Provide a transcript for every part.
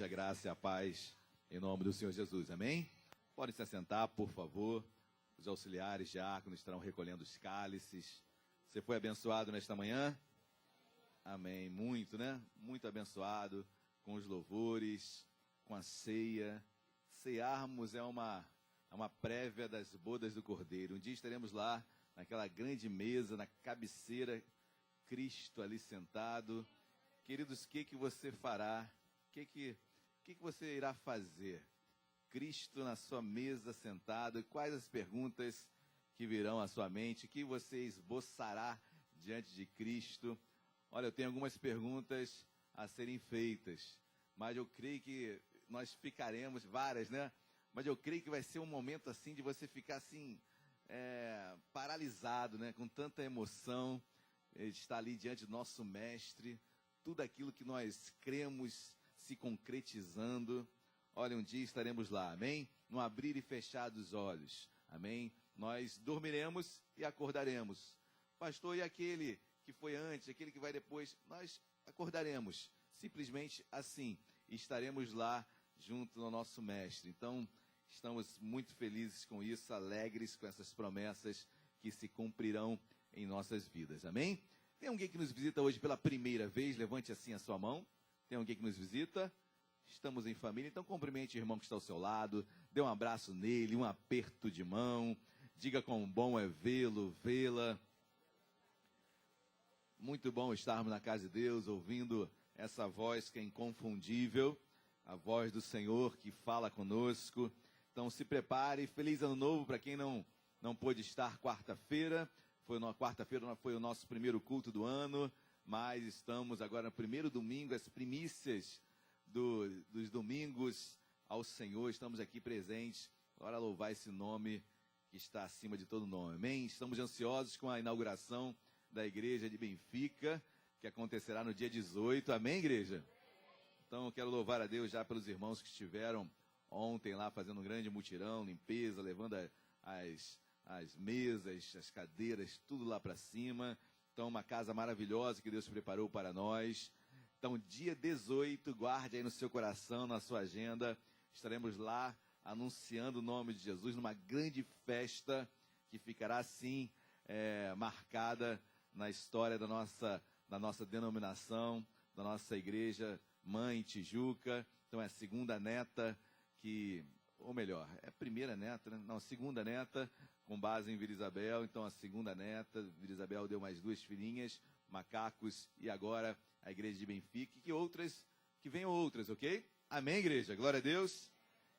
A graça e a paz em nome do Senhor Jesus, amém? Podem se assentar, por favor. Os auxiliares diáconos estarão recolhendo os cálices. Você foi abençoado nesta manhã? Amém, muito, né? Muito abençoado com os louvores, com a ceia. Cearmos é uma prévia das bodas do Cordeiro. Um dia estaremos lá, naquela grande mesa, na cabeceira, Cristo ali sentado. Queridos, o que você fará? O que você irá fazer? Cristo na sua mesa sentado, e quais as perguntas que virão à sua mente? O que você esboçará diante de Cristo? Olha, eu tenho algumas perguntas a serem feitas, mas eu creio que nós ficaremos, várias, né? Mas eu creio que vai ser um momento assim de você ficar assim, paralisado, né? Com tanta emoção, estar ali diante do nosso Mestre, tudo aquilo que nós cremos se concretizando. Olha, um dia estaremos lá, amém? No abrir e fechar dos olhos, amém? Nós dormiremos e acordaremos. Pastor, e aquele que foi antes, aquele que vai depois? Nós acordaremos, simplesmente assim, e estaremos lá junto ao nosso Mestre. Então, estamos muito felizes com isso, alegres com essas promessas que se cumprirão em nossas vidas, amém? Tem alguém que nos visita hoje pela primeira vez? Levante assim a sua mão. Tem alguém que nos visita? Estamos em família, então cumprimente o irmão que está ao seu lado, dê um abraço nele, um aperto de mão, diga quão bom é vê-lo, vê-la. Muito bom estarmos na casa de Deus, ouvindo essa voz que é inconfundível, a voz do Senhor que fala conosco. Então se prepare, feliz ano novo para quem não pôde estar quarta-feira. Quarta-feira foi o nosso primeiro culto do ano, mas estamos agora no primeiro domingo, as primícias dos domingos ao Senhor, estamos aqui presentes, agora louvar esse nome que está acima de todo nome, amém? Estamos ansiosos com a inauguração da igreja de Benfica, que acontecerá no dia 18, amém, igreja? Então eu quero louvar a Deus já pelos irmãos que estiveram ontem lá fazendo um grande mutirão, limpeza, levando as mesas, as cadeiras, tudo lá para cima. Então, uma casa maravilhosa que Deus preparou para nós. Então, dia 18, guarde aí no seu coração, na sua agenda. Estaremos lá anunciando o nome de Jesus numa grande festa que ficará assim marcada na história da nossa denominação, da nossa igreja Mãe Tijuca. Então, é a segunda neta ou melhor, é a primeira neta, né? Não, segunda neta, com base em Vila Isabel. Então, a segunda neta, Vila Isabel deu mais 2 filhinhas, Macacos, e agora a igreja de Benfica, que venham outras, ok? Amém, igreja? Glória a Deus.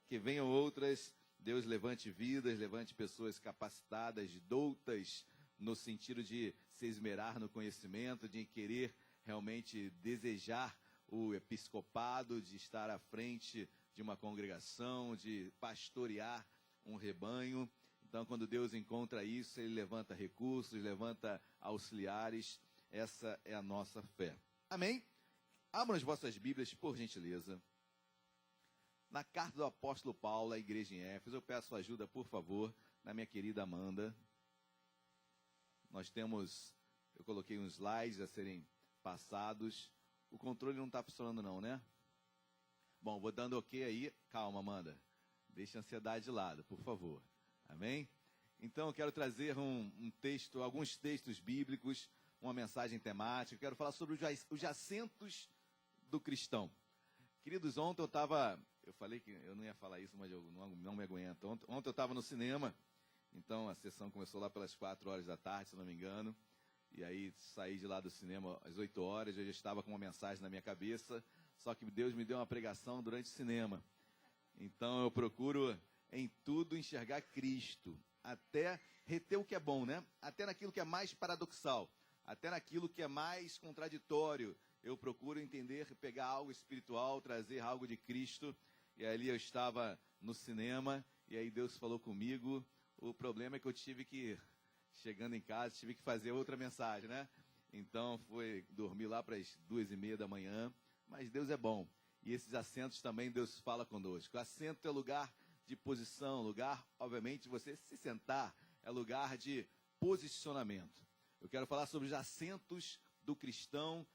Que venham outras, Deus levante vidas, levante pessoas capacitadas, doutas, no sentido de se esmerar no conhecimento, de querer realmente desejar o episcopado, de estar à frente de uma congregação, de pastorear um rebanho. Então, quando Deus encontra isso, Ele levanta recursos, levanta auxiliares. Essa é a nossa fé. Amém? Abram as vossas Bíblias, por gentileza. Na carta do apóstolo Paulo à igreja em Éfeso, eu peço ajuda, por favor, na minha querida Amanda. Eu coloquei uns slides a serem passados. O controle não está funcionando não, né? Bom, vou dando ok aí. Calma, Amanda. Deixa a ansiedade de lado, por favor. Amém? Então, eu quero trazer alguns textos bíblicos, uma mensagem temática. Eu quero falar sobre os assentos do cristão. Queridos, ontem eu falei que eu não ia falar isso, mas eu não me aguento. Ontem eu estava no cinema, então a sessão começou lá pelas 4 horas da tarde, se não me engano. E aí saí de lá do cinema às 8 horas, eu já estava com uma mensagem na minha cabeça, só que Deus me deu uma pregação durante o cinema. Então eu procuro em tudo enxergar Cristo, até reter o que é bom, né? Até naquilo que é mais paradoxal, até naquilo que é mais contraditório. Eu procuro entender, pegar algo espiritual, trazer algo de Cristo. E ali eu estava no cinema, e aí Deus falou comigo. O problema é que chegando em casa, tive que fazer outra mensagem, né? Então, fui dormir lá para as 2h30 da manhã. Mas Deus é bom. E esses assentos também Deus fala conosco. O assento é lugar de posição, lugar, obviamente, de você se sentar. É lugar de posicionamento. Eu quero falar sobre os assentos do cristão,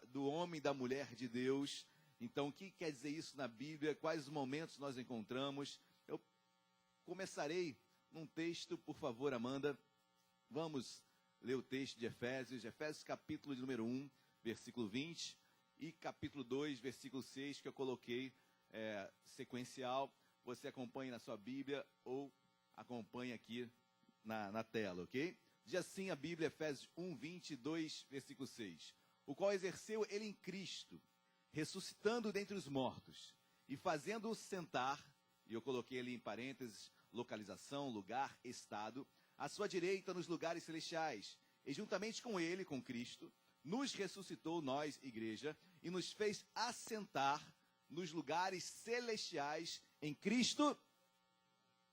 do homem e da mulher de Deus. Então, o que quer dizer isso na Bíblia? Quais os momentos nós encontramos? Eu começarei num texto, por favor, Amanda. Vamos ler o texto de Efésios, Efésios capítulo de número 1, versículo 20, e capítulo 2, versículo 6, que eu coloquei sequencial. Você acompanhe na sua Bíblia ou acompanhe aqui na tela, ok? Diz assim a Bíblia, Efésios 1, 22, versículo 6. O qual exerceu ele em Cristo, ressuscitando dentre os mortos, e fazendo-o sentar, e eu coloquei ali em parênteses, localização, lugar, estado, à sua direita nos lugares celestiais, e juntamente com ele, com Cristo, nos ressuscitou nós, igreja, e nos fez assentar nos lugares celestiais em Cristo.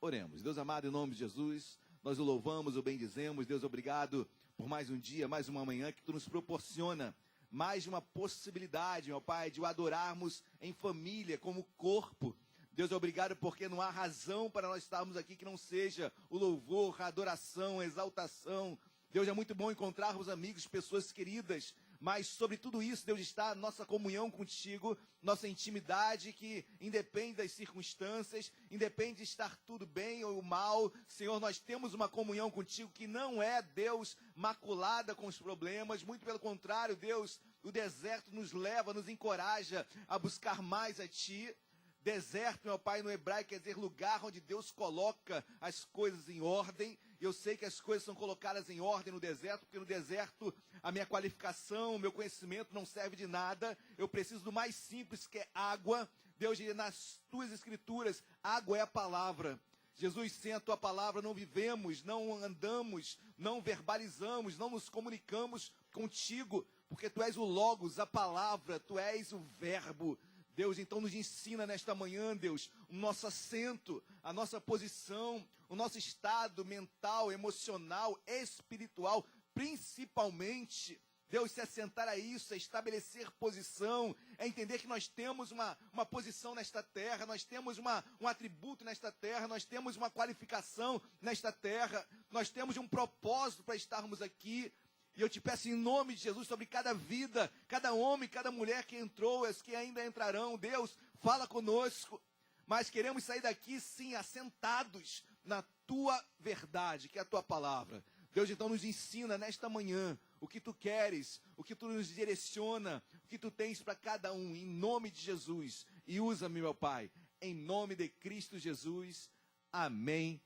Oremos. Deus amado, em nome de Jesus, nós o louvamos, o bendizemos. Deus, obrigado por mais um dia, mais uma manhã que tu nos proporciona, mais uma possibilidade, meu Pai, de o adorarmos em família, como corpo. Deus, obrigado porque não há razão para nós estarmos aqui que não seja o louvor, a adoração, a exaltação. Deus, é muito bom encontrarmos amigos, pessoas queridas, mas sobre tudo isso, Deus, está a nossa comunhão contigo, nossa intimidade que independe das circunstâncias, independe de estar tudo bem ou mal. Senhor, nós temos uma comunhão contigo que não é, Deus, maculada com os problemas, muito pelo contrário, Deus, o deserto nos leva, nos encoraja a buscar mais a Ti. Deserto, meu Pai, no hebraico quer dizer lugar onde Deus coloca as coisas em ordem. Eu sei que as coisas são colocadas em ordem no deserto, porque no deserto a minha qualificação, o meu conhecimento não serve de nada. Eu preciso do mais simples, que é água. Deus, nas tuas escrituras, água é a palavra. Jesus, sem a tua palavra não vivemos, não andamos, não verbalizamos, não nos comunicamos contigo, porque tu és o Logos, a palavra, tu és o verbo. Deus, então nos ensina nesta manhã, Deus, o nosso assento, a nossa posição, o nosso estado mental, emocional, espiritual, principalmente. Deus, se assentar a isso, é estabelecer posição, é entender que nós temos uma posição nesta terra, nós temos um atributo nesta terra, nós temos uma qualificação nesta terra, nós temos um propósito para estarmos aqui. E eu te peço em nome de Jesus sobre cada vida, cada homem, cada mulher que entrou, as que ainda entrarão. Deus, fala conosco. Mas queremos sair daqui, sim, assentados na tua verdade, que é a tua palavra. Deus, então nos ensina nesta manhã o que tu queres, o que tu nos direciona, o que tu tens para cada um, em nome de Jesus. E usa-me, meu Pai, em nome de Cristo Jesus. Amém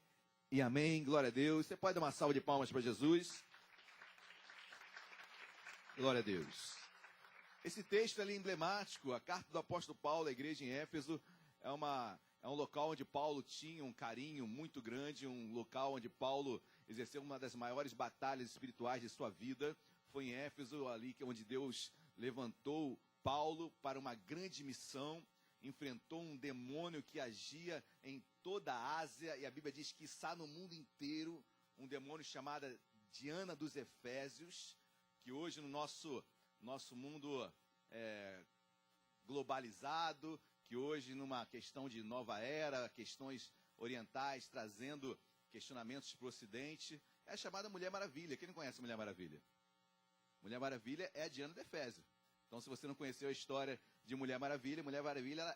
e amém. Glória a Deus. Você pode dar uma salva de palmas para Jesus? Glória a Deus. Esse texto é emblemático, a carta do apóstolo Paulo à igreja em Éfeso, é um local onde Paulo tinha um carinho muito grande, um local onde Paulo exerceu uma das maiores batalhas espirituais de sua vida. Foi em Éfeso, ali onde Deus levantou Paulo para uma grande missão, enfrentou um demônio que agia em toda a Ásia, e a Bíblia diz que está no mundo inteiro, um demônio chamado Diana dos Efésios, que hoje no nosso mundo globalizado, que hoje numa questão de nova era, questões orientais, trazendo questionamentos para o Ocidente, é a chamada Mulher Maravilha. Quem não conhece a Mulher Maravilha? Mulher Maravilha é a Diana de Efésio. Então, se você não conheceu a história de Mulher Maravilha,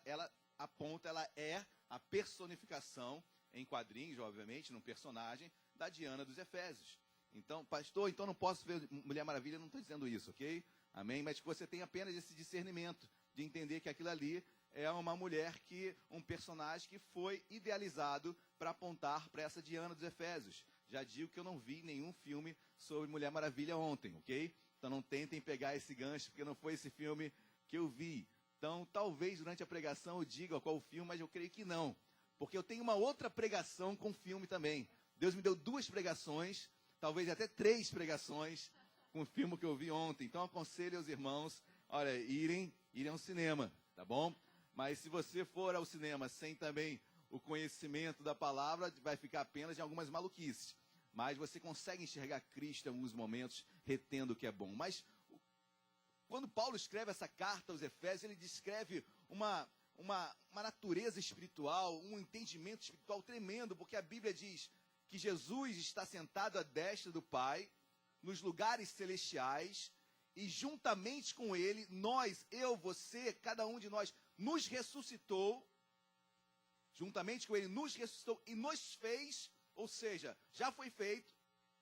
ela aponta, ela é a personificação, em quadrinhos, obviamente, num personagem, da Diana dos Efésios. Então, pastor, então não posso ver Mulher Maravilha, não estou dizendo isso, ok? Amém? Mas que você tem apenas esse discernimento de entender que aquilo ali é uma mulher um personagem que foi idealizado para apontar para essa Diana dos Efésios. Já digo que eu não vi nenhum filme sobre Mulher Maravilha ontem, ok? Então não tentem pegar esse gancho, porque não foi esse filme que eu vi. Então, talvez durante a pregação eu diga qual o filme, mas eu creio que não. Porque eu tenho uma outra pregação com filme também. Deus me deu 2 pregações, talvez até 3 pregações com o filme que eu vi ontem. Então aconselho aos irmãos, olha, irem ao cinema, tá bom? Mas se você for ao cinema sem também o conhecimento da palavra, vai ficar apenas em algumas maluquices. Mas você consegue enxergar Cristo em alguns momentos, retendo o que é bom. Mas quando Paulo escreve essa carta aos Efésios, ele descreve uma natureza espiritual, um entendimento espiritual tremendo, porque a Bíblia diz que Jesus está sentado à destra do Pai, nos lugares celestiais, e juntamente com ele, nós, eu, você, cada um de nós, nos ressuscitou, juntamente com ele, nos ressuscitou e nos fez, ou seja, já foi feito,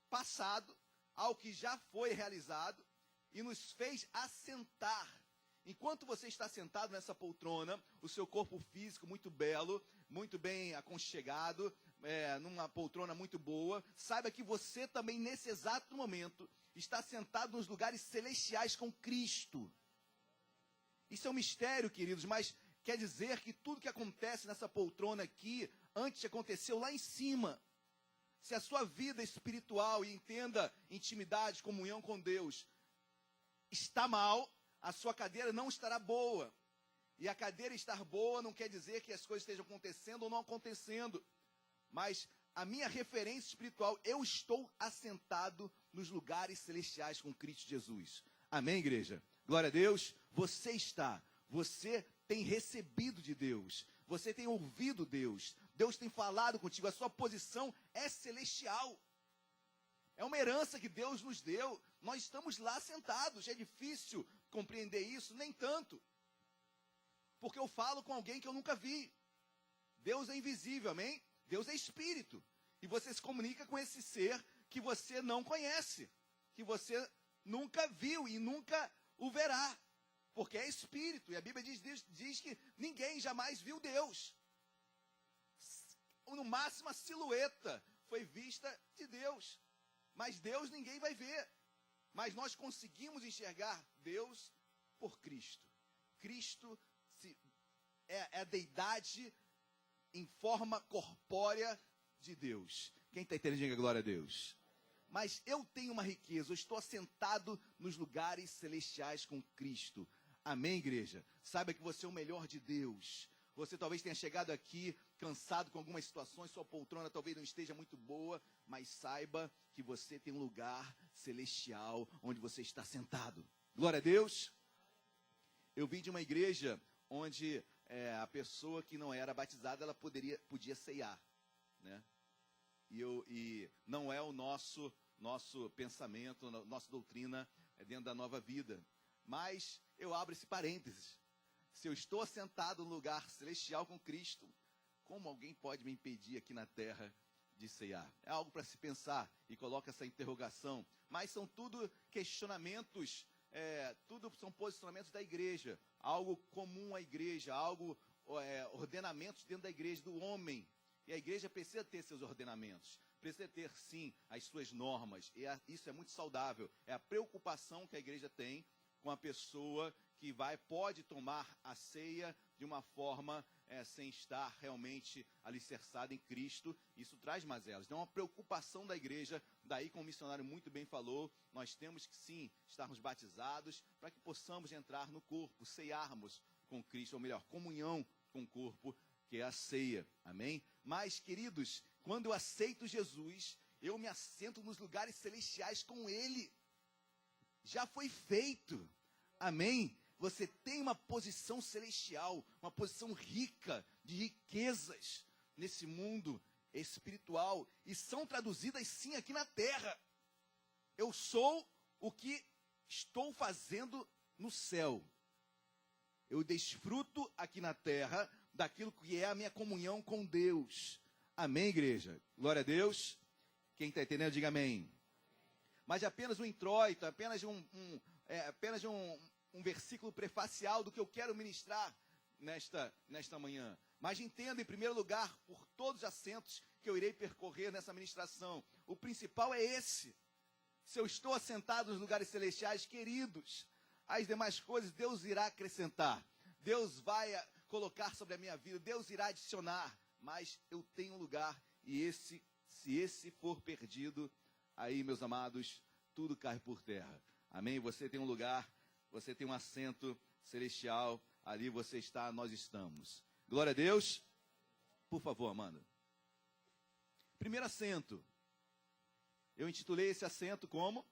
passado, ao que já foi realizado, e nos fez assentar. Enquanto você está sentado nessa poltrona, o seu corpo físico muito belo, muito bem aconchegado, numa poltrona muito boa, saiba que você também, nesse exato momento, está sentado nos lugares celestiais com Cristo. Isso é um mistério, queridos, mas quer dizer que tudo que acontece nessa poltrona aqui, antes aconteceu lá em cima. Se a sua vida espiritual, e entenda intimidade, comunhão com Deus, está mal, a sua cadeira não estará boa. E a cadeira estar boa não quer dizer que as coisas estejam acontecendo ou não acontecendo. Mas a minha referência espiritual, eu estou assentado nos lugares celestiais com Cristo Jesus. Amém, igreja? Glória a Deus. Você está. Você tem recebido de Deus. Você tem ouvido Deus. Deus tem falado contigo. A sua posição é celestial. É uma herança que Deus nos deu. Nós estamos lá sentados. É difícil compreender isso? Nem tanto. Porque eu falo com alguém que eu nunca vi. Deus é invisível, amém? Deus é espírito. E você se comunica com esse ser que você não conhece. Que você nunca viu e nunca o verá. Porque é espírito. E a Bíblia diz que ninguém jamais viu Deus. No máximo a silhueta foi vista de Deus. Mas Deus ninguém vai ver. Mas nós conseguimos enxergar Deus por Cristo. Cristo é a deidade em forma corpórea de Deus. Quem está entendendo, diga glória a Deus. Mas eu tenho uma riqueza, eu estou assentado nos lugares celestiais com Cristo. Amém, igreja? Saiba que você é o melhor de Deus. Você talvez tenha chegado aqui cansado com algumas situações, sua poltrona talvez não esteja muito boa, mas saiba que você tem um lugar celestial onde você está sentado. Glória a Deus. Eu vim de uma igreja onde a pessoa que não era batizada, ela podia ceiar, né? E não é o nosso pensamento, nossa doutrina dentro da Nova Vida. Mas eu abro esse parênteses. Se eu estou assentado no lugar celestial com Cristo, como alguém pode me impedir aqui na terra de ceiar? É algo para se pensar e coloca essa interrogação. Mas são tudo questionamentos, tudo são posicionamentos da igreja. Algo comum à igreja, ordenamentos dentro da igreja, do homem. E a igreja precisa ter seus ordenamentos. Precisa ter, sim, as suas normas. E isso é muito saudável. É a preocupação que a igreja tem com a pessoa que pode tomar a ceia de uma forma sem estar realmente alicerçada em Cristo. Isso traz mazelas. Então, uma preocupação da igreja, daí como o missionário muito bem falou, nós temos que sim estarmos batizados para que possamos entrar no corpo, ceiarmos com Cristo, ou melhor, comunhão com o corpo, que é a ceia. Amém? Mas, queridos, quando eu aceito Jesus, eu me assento nos lugares celestiais com Ele. Já foi feito. Amém? Você tem uma posição celestial, uma posição rica de riquezas nesse mundo espiritual. E são traduzidas sim aqui na terra. Eu sou o que estou fazendo no céu. Eu desfruto aqui na terra daquilo que é a minha comunhão com Deus. Amém, igreja? Glória a Deus. Quem está entendendo, diga amém. Mas é apenas um introito, apenas um versículo prefacial do que eu quero ministrar nesta manhã. Mas entenda, em primeiro lugar, por todos os assentos que eu irei percorrer nessa ministração. O principal é esse. Se eu estou assentado nos lugares celestiais, queridos, as demais coisas Deus irá acrescentar. Deus vai colocar sobre a minha vida, Deus irá adicionar. Mas eu tenho um lugar, e se esse for perdido, aí, meus amados, tudo cai por terra. Amém? Você tem um lugar, você tem um assento celestial, ali você está, nós estamos. Glória a Deus. Por favor, Amanda. Primeiro assento. Eu intitulei esse assento como?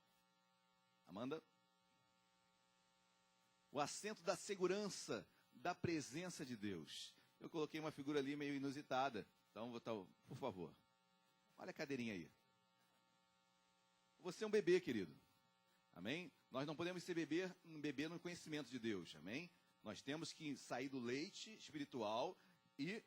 Amanda? O assento da segurança da presença de Deus. Eu coloquei uma figura ali meio inusitada. Então, por favor. Olha a cadeirinha aí. Você é um bebê, querido. Amém? Nós não podemos ser beber no conhecimento de Deus. Amém? Nós temos que sair do leite espiritual e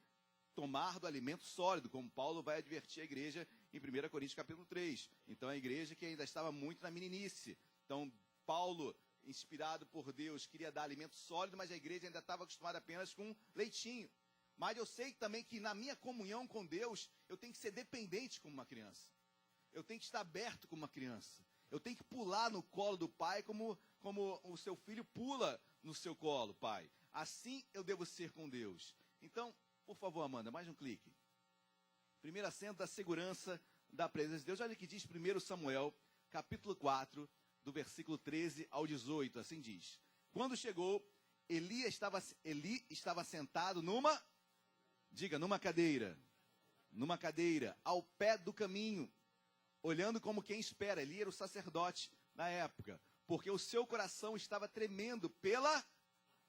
tomar do alimento sólido, como Paulo vai advertir a igreja em 1 Coríntios capítulo 3. Então, a igreja que ainda estava muito na meninice. Então, Paulo, inspirado por Deus, queria dar alimento sólido, mas a igreja ainda estava acostumada apenas com leitinho. Mas eu sei também que na minha comunhão com Deus, eu tenho que ser dependente como uma criança. Eu tenho que estar aberto como uma criança. Eu tenho que pular no colo do pai como o seu filho pula no seu colo, pai. Assim eu devo ser com Deus. Então, por favor, Amanda, mais um clique. Primeiro assento da segurança da presença de Deus. Olha o que diz 1 Samuel, capítulo 4, do versículo 13 ao 18. Assim diz. Quando chegou, Eli estava sentado numa cadeira. Numa cadeira, ao pé do caminho, olhando como quem espera. Eli era o sacerdote na época, porque o seu coração estava tremendo pela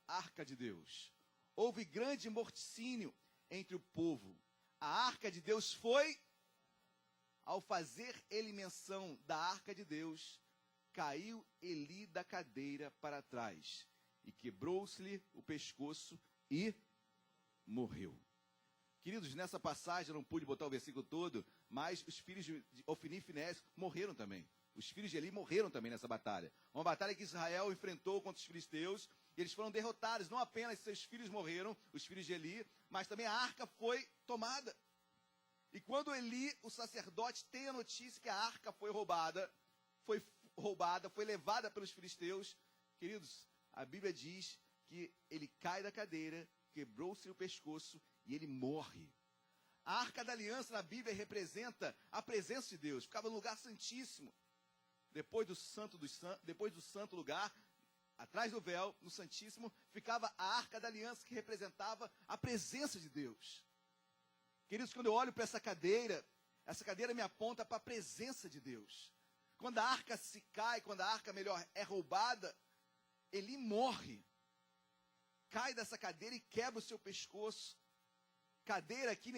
arca de Deus. Houve grande morticínio entre o povo. A arca de Deus foi, ao fazer ele menção da arca de Deus, caiu Eli da cadeira para trás, e quebrou-se-lhe o pescoço e morreu. Queridos, nessa passagem, eu não pude botar o versículo todo, mas os filhos de Ofni e Finéias morreram também. Os filhos de Eli morreram também nessa batalha. Uma batalha que Israel enfrentou contra os filisteus, e eles foram derrotados. Não apenas seus filhos morreram, os filhos de Eli, mas também a arca foi tomada. E quando Eli, o sacerdote, tem a notícia que a arca foi roubada, foi levada pelos filisteus, queridos, a Bíblia diz que ele cai da cadeira, quebrou-se o pescoço e ele morre. A arca da aliança na Bíblia representa a presença de Deus. Ficava no lugar santíssimo. Depois do santo lugar, atrás do véu, no santíssimo, ficava a arca da aliança que representava a presença de Deus. Queridos, quando eu olho para essa cadeira me aponta para a presença de Deus. Quando a arca se cai, quando a arca, melhor, é roubada, Eli morre. Cai dessa cadeira e quebra o seu pescoço. Cadeira aqui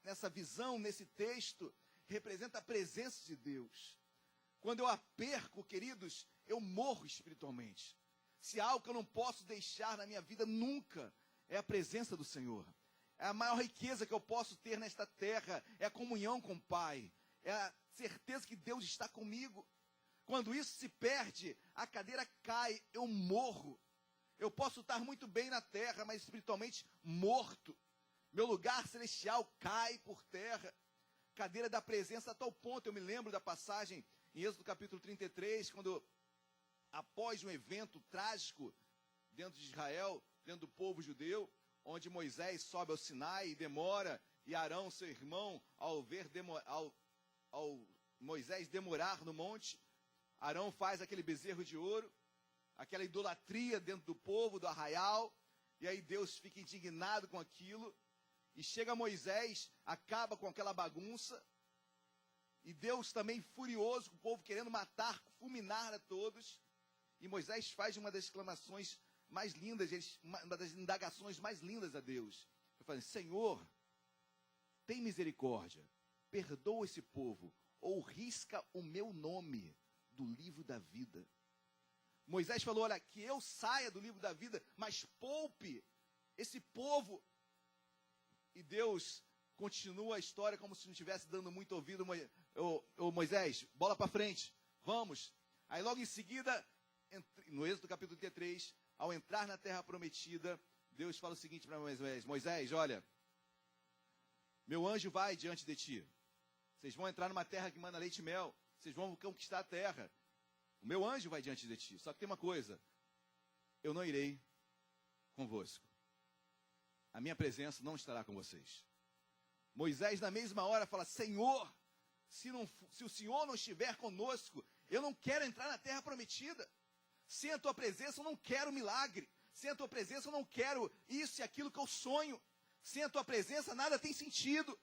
nessa visão, nesse texto, representa a presença de Deus. Quando eu a perco, queridos, eu morro espiritualmente. Se há algo que eu não posso deixar na minha vida nunca, é a presença do Senhor. É a maior riqueza que eu posso ter nesta terra, é a comunhão com o Pai. É a certeza que Deus está comigo. Quando isso se perde, a cadeira cai, eu morro. Eu posso estar muito bem na terra, mas espiritualmente morto. Meu lugar celestial cai por terra. Cadeira da presença a tal ponto, eu me lembro da passagem em Êxodo capítulo 33, quando após um evento trágico dentro de Israel, dentro do povo judeu, onde Moisés sobe ao Sinai e demora, e Arão, seu irmão, ao Moisés demorar no monte, Arão faz aquele bezerro de ouro, aquela idolatria dentro do povo, do arraial, e aí Deus fica indignado com aquilo, e chega Moisés, acaba com aquela bagunça, e Deus também furioso com o povo, querendo matar, fulminar a todos, e Moisés faz uma das exclamações mais lindas, uma das indagações mais lindas a Deus. Eu falei, Senhor, tem misericórdia, perdoa esse povo, ou risca o meu nome do livro da vida. Moisés falou, olha, que eu saia do livro da vida, mas poupe esse povo. E Deus continua a história como se não estivesse dando muito ouvido. Moisés, bola para frente, vamos. Aí logo em seguida, no Êxodo capítulo 33, ao entrar na terra prometida, Deus fala o seguinte para Moisés, Moisés, olha, meu anjo vai diante de ti. Vocês vão entrar numa terra que manda leite e mel. Vocês vão conquistar a terra. O meu anjo vai diante de ti. Só que tem uma coisa, eu não irei convosco. A minha presença não estará com vocês. Moisés, na mesma hora, fala, Senhor, se o Senhor não estiver conosco, eu não quero entrar na terra prometida. Sem a tua presença, eu não quero milagre. Sem a tua presença, eu não quero isso e aquilo que eu sonho. Sem a tua presença, nada tem sentido.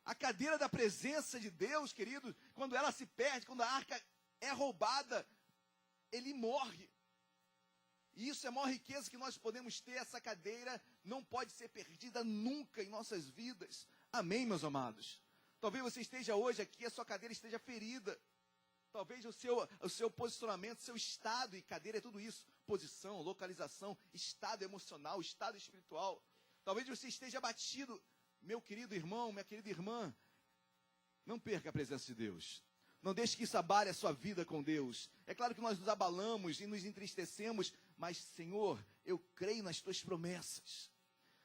A cadeira da presença de Deus, querido, quando ela se perde, quando a arca é roubada, ele morre. E isso é a maior riqueza que nós podemos ter. Essa cadeira não pode ser perdida nunca em nossas vidas. Amém, meus amados? Talvez você esteja hoje aqui, a sua cadeira esteja ferida. Talvez o seu posicionamento, seu estado, e cadeira é tudo isso. Posição, localização, estado emocional, estado espiritual. Talvez você esteja abatido. Meu querido irmão, minha querida irmã, não perca a presença de Deus. Não deixe que isso abale a sua vida com Deus. É claro que nós nos abalamos e nos entristecemos, mas, Senhor, eu creio nas tuas promessas.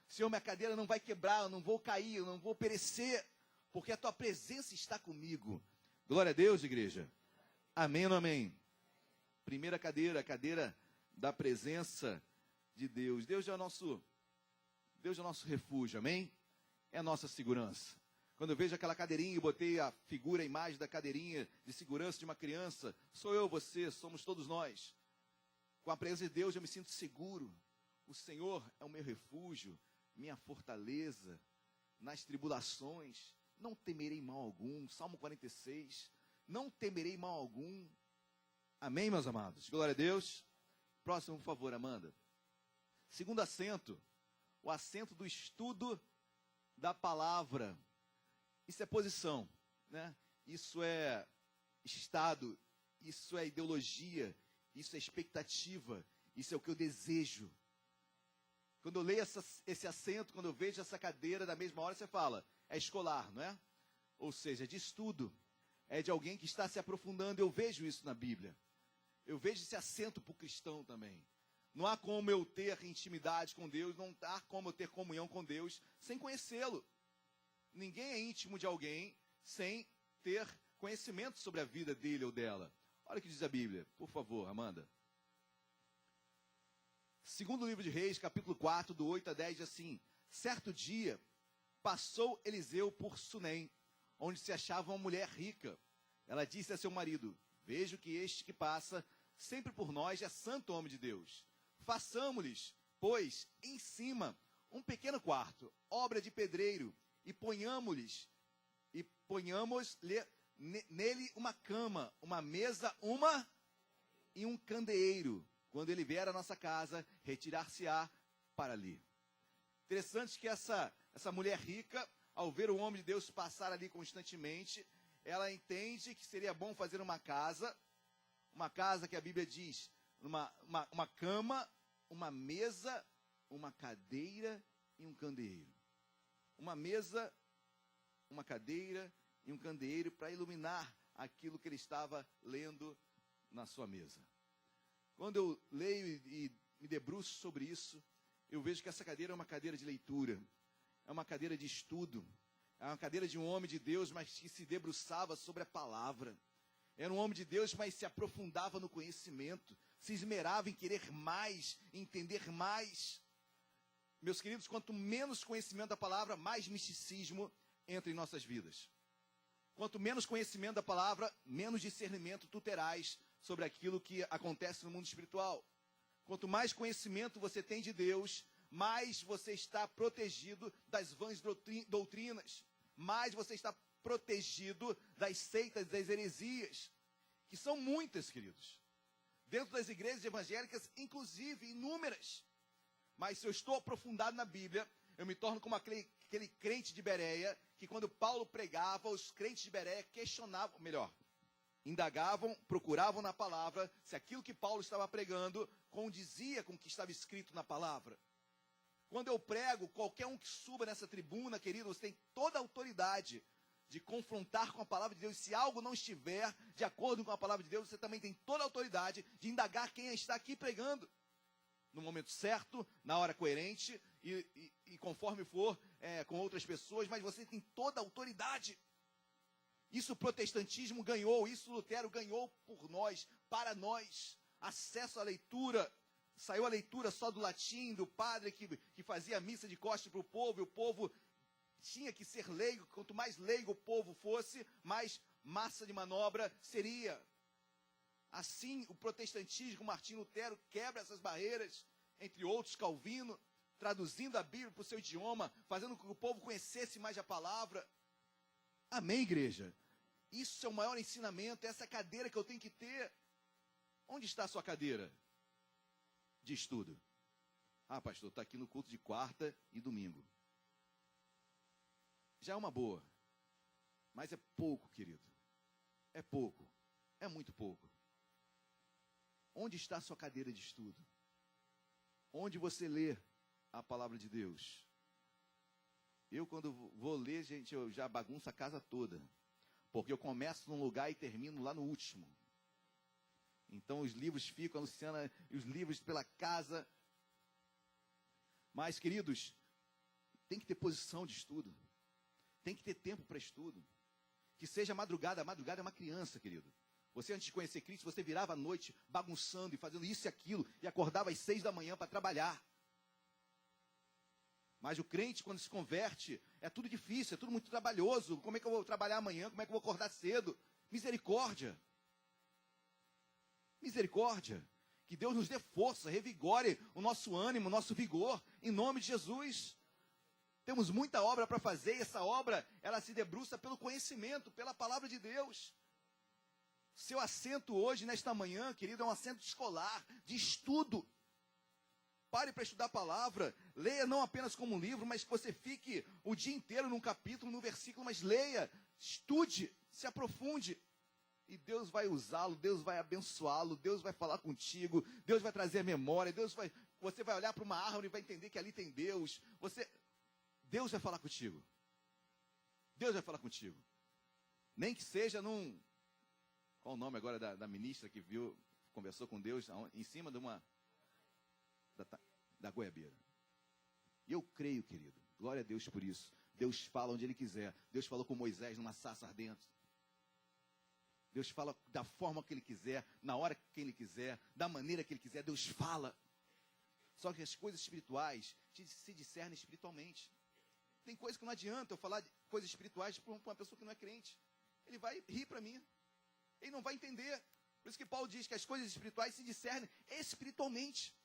Senhor, minha cadeira não vai quebrar, eu não vou cair, eu não vou perecer, porque a tua presença está comigo. Glória a Deus, igreja. Amém ou não amém? Primeira cadeira, a cadeira da presença de Deus. Deus é o nosso refúgio, amém? É a nossa segurança. Quando eu vejo aquela cadeirinha e botei a figura, a imagem da cadeirinha de segurança de uma criança, sou eu, você, somos todos nós. Com a presença de Deus eu me sinto seguro. O Senhor é o meu refúgio, minha fortaleza nas tribulações. Não temerei mal algum. Salmo 46. Não temerei mal algum. Amém, meus amados? Glória a Deus. Próximo, por favor, Amanda. Segundo assento, o assento do estudo da palavra. Isso é posição, né? Isso é estado, isso é ideologia, isso é expectativa, isso é o que eu desejo. Quando eu leio esse assento, quando eu vejo essa cadeira, da mesma hora você fala, é escolar, não é? Ou seja, é de estudo, é de alguém que está se aprofundando. Eu vejo isso na Bíblia. Eu vejo esse assento para o cristão também. Não há como eu ter intimidade com Deus, não há como eu ter comunhão com Deus sem conhecê-lo. Ninguém é íntimo de alguém sem ter conhecimento sobre a vida dele ou dela. Olha o que diz a Bíblia, por favor, Amanda. Segundo livro de Reis, capítulo 4, do 8 a 10, diz assim: certo dia, passou Eliseu por Sunem, onde se achava uma mulher rica. Ela disse a seu marido: vejo que este que passa sempre por nós é santo homem de Deus. Façamos-lhes, pois, em cima, um pequeno quarto, obra de pedreiro, e ponhamos-lhe nele uma cama, uma mesa, e um candeeiro. Quando ele vier à nossa casa, retirar-se-á para ali. Interessante que essa mulher rica, ao ver o homem de Deus passar ali constantemente, ela entende que seria bom fazer uma casa que a Bíblia diz, uma cama, uma mesa, uma cadeira e um candeeiro. Uma mesa, uma cadeira e um candeeiro para iluminar aquilo que ele estava lendo na sua mesa. Quando eu leio e me debruço sobre isso, eu vejo que essa cadeira é uma cadeira de leitura, é uma cadeira de estudo, é uma cadeira de um homem de Deus, mas que se debruçava sobre a palavra. Era um homem de Deus, mas se aprofundava no conhecimento, se esmerava em querer mais, em entender mais. Meus queridos, quanto menos conhecimento da palavra, mais misticismo entra em nossas vidas. Quanto menos conhecimento da palavra, menos discernimento tu terás sobre aquilo que acontece no mundo espiritual. Quanto mais conhecimento você tem de Deus, mais você está protegido das vãs doutrinas, mais você está protegido das seitas, das heresias, que são muitas, queridos. Dentro das igrejas evangélicas, inclusive, inúmeras. Mas se eu estou aprofundado na Bíblia, eu me torno como aquele crente de Bereia, que quando Paulo pregava, os crentes de Bereia questionavam, melhor, indagavam, procuravam na palavra, se aquilo que Paulo estava pregando condizia com o que estava escrito na palavra. Quando eu prego, qualquer um que suba nessa tribuna, querido, você tem toda a autoridade de confrontar com a palavra de Deus. Se algo não estiver de acordo com a palavra de Deus, você também tem toda a autoridade de indagar quem está aqui pregando. No momento certo, na hora coerente e conforme for com outras pessoas, mas você tem toda a autoridade. Isso o protestantismo ganhou, isso Lutero ganhou por nós, para nós. Acesso à leitura, saiu a leitura só do latim, do padre que fazia a missa de costas para o povo, e o povo tinha que ser leigo. Quanto mais leigo o povo fosse, mais massa de manobra seria. Assim, o protestantismo, Martinho Lutero, quebra essas barreiras, entre outros, Calvino, traduzindo a Bíblia para o seu idioma, fazendo com que o povo conhecesse mais a palavra. Amém, igreja? Isso é o maior ensinamento, essa cadeira que eu tenho que ter. Onde está a sua cadeira de estudo? Ah, pastor, está aqui no culto de quarta e domingo. Já é uma boa, mas é pouco, querido. É pouco. É muito pouco. Onde está a sua cadeira de estudo? Onde você lê a palavra de Deus? Eu, quando vou ler, gente, eu já bagunço a casa toda. Porque eu começo num lugar e termino lá no último. Então os livros ficam, a Luciana, os livros pela casa. Mas, queridos, tem que ter posição de estudo. Tem que ter tempo para estudo. Que seja madrugada. A madrugada é uma criança, querido. Você, antes de conhecer Cristo, você virava à noite bagunçando e fazendo isso e aquilo. E acordava às 6 da manhã para trabalhar. Mas o crente, quando se converte, é tudo difícil, é tudo muito trabalhoso. Como é que eu vou trabalhar amanhã? Como é que eu vou acordar cedo? Misericórdia. Misericórdia. Que Deus nos dê força, revigore o nosso ânimo, o nosso vigor, em nome de Jesus. Temos muita obra para fazer, e essa obra, ela se debruça pelo conhecimento, pela palavra de Deus. Seu assento hoje, nesta manhã, querido, é um assento escolar, de estudo. Pare para estudar a palavra, leia não apenas como um livro, mas que você fique o dia inteiro num capítulo, num versículo, mas leia, estude, se aprofunde. E Deus vai usá-lo, Deus vai abençoá-lo, Deus vai falar contigo, Deus vai trazer a memória, você vai olhar para uma árvore e vai entender que ali tem Deus. Deus vai falar contigo. Deus vai falar contigo. Nem que seja num... Qual o nome agora da ministra que conversou com Deus em cima de uma... Da goiabeira. E eu creio, querido, glória a Deus por isso. Deus fala onde Ele quiser. Deus falou com Moisés numa sarça ardente. Deus fala da forma que Ele quiser, na hora que Ele quiser, da maneira que Ele quiser. Deus fala. Só que as coisas espirituais se discernem espiritualmente. Tem coisa que não adianta eu falar de coisas espirituais para uma pessoa que não é crente. Ele vai rir para mim. Ele não vai entender. Por isso que Paulo diz que as coisas espirituais se discernem espiritualmente.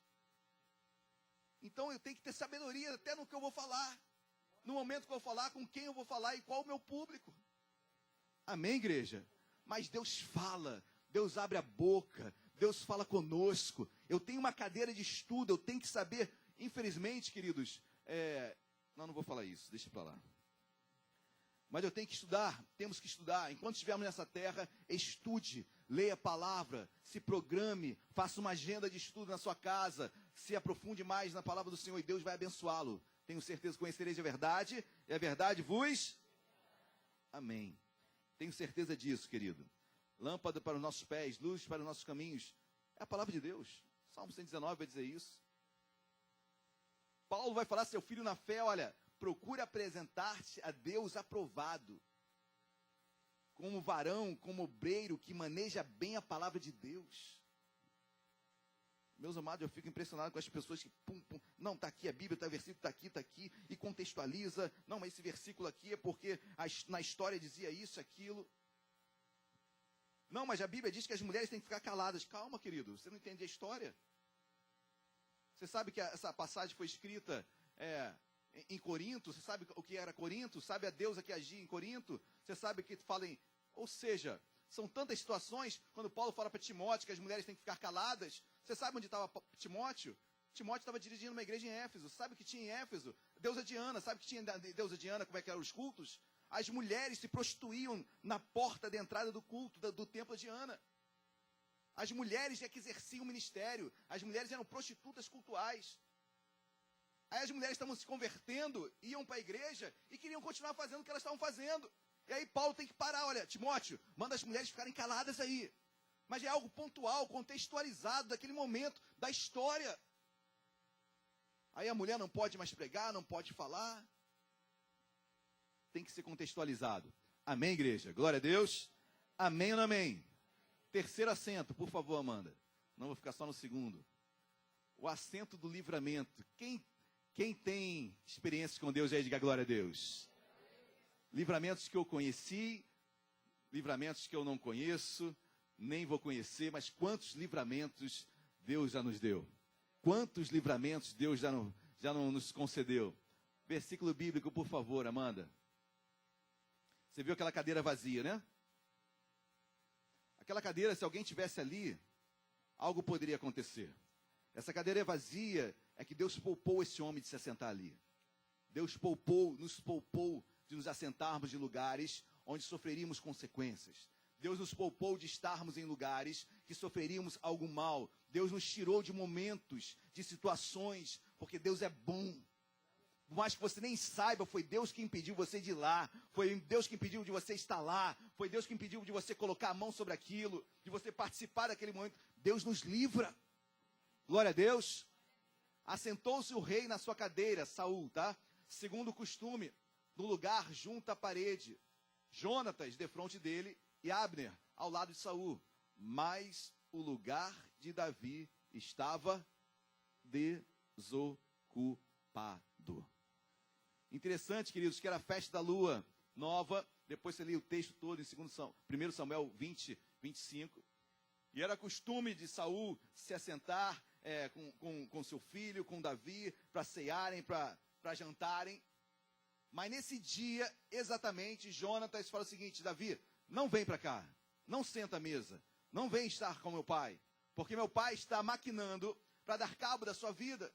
Então eu tenho que ter sabedoria até no que eu vou falar. No momento que eu vou falar, com quem eu vou falar e qual o meu público. Amém, igreja? Mas Deus fala, Deus abre a boca, Deus fala conosco. Eu tenho uma cadeira de estudo, eu tenho que saber. Infelizmente, queridos, não vou falar isso, deixa para lá. Mas eu tenho que estudar, temos que estudar. Enquanto estivermos nessa terra, estude, leia a palavra, se programe, faça uma agenda de estudo na sua casa, se aprofunde mais na palavra do Senhor e Deus vai abençoá-lo. Tenho certeza que conhecereis a verdade, e a verdade vos... Amém. Tenho certeza disso, querido. Lâmpada para os nossos pés, luz para os nossos caminhos. É a palavra de Deus. Salmo 119 vai dizer isso. Paulo vai falar, seu filho na fé, olha... Procure apresentar-te a Deus aprovado, como varão, como obreiro que maneja bem a palavra de Deus. Meus amados, eu fico impressionado com as pessoas que, não, está aqui a Bíblia, o versículo está aqui, e contextualiza. Não, mas esse versículo aqui é porque na história dizia isso, aquilo. Não, mas a Bíblia diz que as mulheres têm que ficar caladas. Calma, querido, você não entende a história. Você sabe que essa passagem foi escrita... em Corinto, você sabe o que era Corinto? Sabe a deusa que agia em Corinto? Você sabe que fala em... Ou seja, são tantas situações, quando Paulo fala para Timóteo que as mulheres têm que ficar caladas. Você sabe onde estava Timóteo? Timóteo estava dirigindo uma igreja em Éfeso. Sabe o que tinha em Éfeso? Deusa Diana. Sabe o que tinha deusa Diana? Como é que eram os cultos? As mulheres se prostituíam na porta de entrada do culto, do templo de Diana. As mulheres é que exerciam o ministério. As mulheres eram prostitutas cultuais. Aí as mulheres estavam se convertendo, iam para a igreja e queriam continuar fazendo o que elas estavam fazendo. E aí Paulo tem que parar, olha, Timóteo, manda as mulheres ficarem caladas aí. Mas é algo pontual, contextualizado daquele momento, da história. Aí a mulher não pode mais pregar, não pode falar. Tem que ser contextualizado. Amém, igreja? Glória a Deus. Amém ou não amém? Terceiro assento, por favor, Amanda. Não vou ficar só no segundo. O assento do livramento. Quem tem experiência com Deus aí, diga glória a Deus. Livramentos que eu conheci, livramentos que eu não conheço, nem vou conhecer, mas quantos livramentos Deus já nos deu? Quantos livramentos Deus já não nos concedeu? Versículo bíblico, por favor, Amanda. Você viu aquela cadeira vazia, né? Aquela cadeira, se alguém tivesse ali, algo poderia acontecer. Essa cadeira é vazia, é que Deus poupou esse homem de se assentar ali. Deus nos poupou de nos assentarmos em lugares onde sofreríamos consequências. Deus nos poupou de estarmos em lugares que sofreríamos algum mal. Deus nos tirou de momentos, de situações, porque Deus é bom. Por mais que você nem saiba, foi Deus que impediu você de ir lá. Foi Deus que impediu de você estar lá. Foi Deus que impediu de você colocar a mão sobre aquilo, de você participar daquele momento. Deus nos livra. Glória a Deus. Assentou-se o rei na sua cadeira, Saul, tá? Segundo o costume, no lugar junto à parede. Jonatas defronte dele e Abner ao lado de Saul. Mas o lugar de Davi estava desocupado. Interessante, queridos, que era a festa da lua nova. Depois você lê o texto todo em 1 Samuel 20, 25. E era costume de Saul se assentar com seu filho, com Davi, para cearem, para jantarem. Mas nesse dia, exatamente, Jonatas fala o seguinte: Davi, não vem para cá, não senta à mesa, não vem estar com meu pai, porque meu pai está maquinando para dar cabo da sua vida.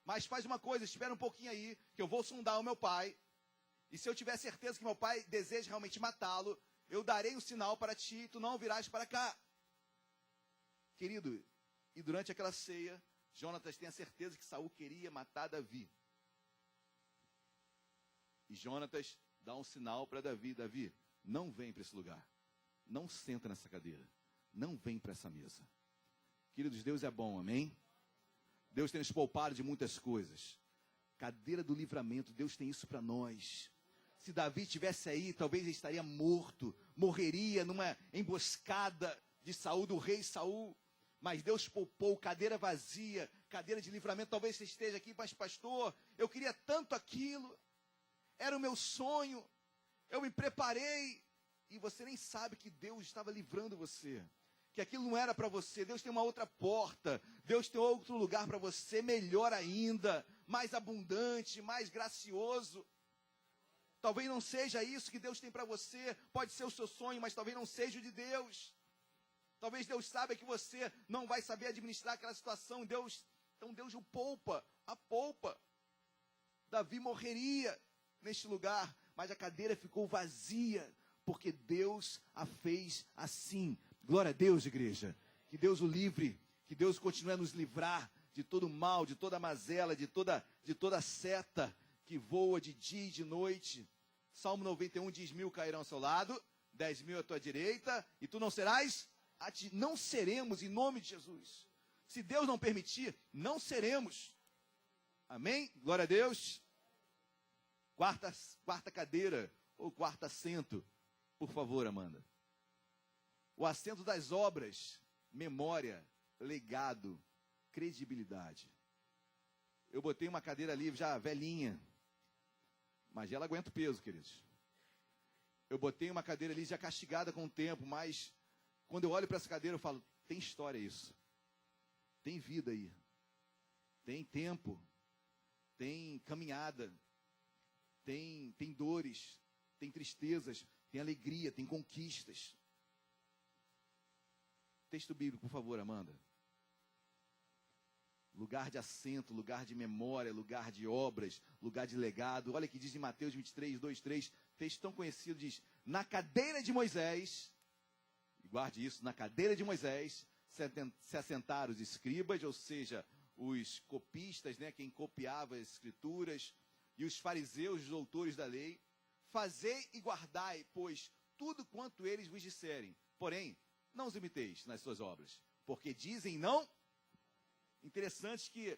Mas faz uma coisa, espera um pouquinho aí, que eu vou sondar o meu pai, e se eu tiver certeza que meu pai deseja realmente matá-lo, eu darei um sinal para ti, e tu não virás para cá. Querido, e durante aquela ceia, Jonatas tem a certeza que Saul queria matar Davi. E Jonatas dá um sinal para Davi: Davi, não vem para esse lugar, não senta nessa cadeira, não vem para essa mesa. Queridos, Deus é bom, amém? Deus tem nos poupado de muitas coisas. Cadeira do livramento, Deus tem isso para nós. Se Davi estivesse aí, talvez ele estaria morto, morreria numa emboscada de Saul, do rei Saul. Mas Deus poupou, cadeira vazia, cadeira de livramento. Talvez você esteja aqui, mas pastor, eu queria tanto aquilo, era o meu sonho, eu me preparei, e você nem sabe que Deus estava livrando você, que aquilo não era para você. Deus tem uma outra porta, Deus tem outro lugar para você, melhor ainda, mais abundante, mais gracioso. Talvez não seja isso que Deus tem para você, pode ser o seu sonho, mas talvez não seja o de Deus. Talvez Deus saiba que você não vai saber administrar aquela situação. Então Deus o poupa, a poupa. Davi morreria neste lugar, mas a cadeira ficou vazia, porque Deus a fez assim. Glória a Deus, igreja. Que Deus o livre, que Deus continue a nos livrar de todo mal, de toda mazela, de toda seta que voa de dia e de noite. Salmo 91 diz: 1000 cairão ao seu lado, 10.000 à tua direita, e tu não serás. Não seremos, em nome de Jesus. Se Deus não permitir, não seremos. Amém? Glória a Deus. Quarta cadeira, ou quarto assento, por favor, Amanda. O assento das obras, memória, legado, credibilidade. Eu botei uma cadeira ali já velhinha, mas ela aguenta o peso, queridos. Eu botei uma cadeira ali já castigada com o tempo, mas quando eu olho para essa cadeira eu falo: tem história isso, tem vida aí, tem tempo, tem caminhada, tem dores, tem tristezas, tem alegria, tem conquistas. Texto bíblico, por favor, Amanda. Lugar de assento, lugar de memória, lugar de obras, lugar de legado. Olha o que diz em Mateus 23, 2, 3. Texto tão conhecido, diz: na cadeira de Moisés, e guarde isso, na cadeira de Moisés se assentaram os escribas, ou seja, os copistas, né, quem copiava as escrituras, e os fariseus, os doutores da lei. Fazei e guardai, pois, tudo quanto eles vos disserem. Porém, não os imiteis nas suas obras, porque dizem não. Interessante que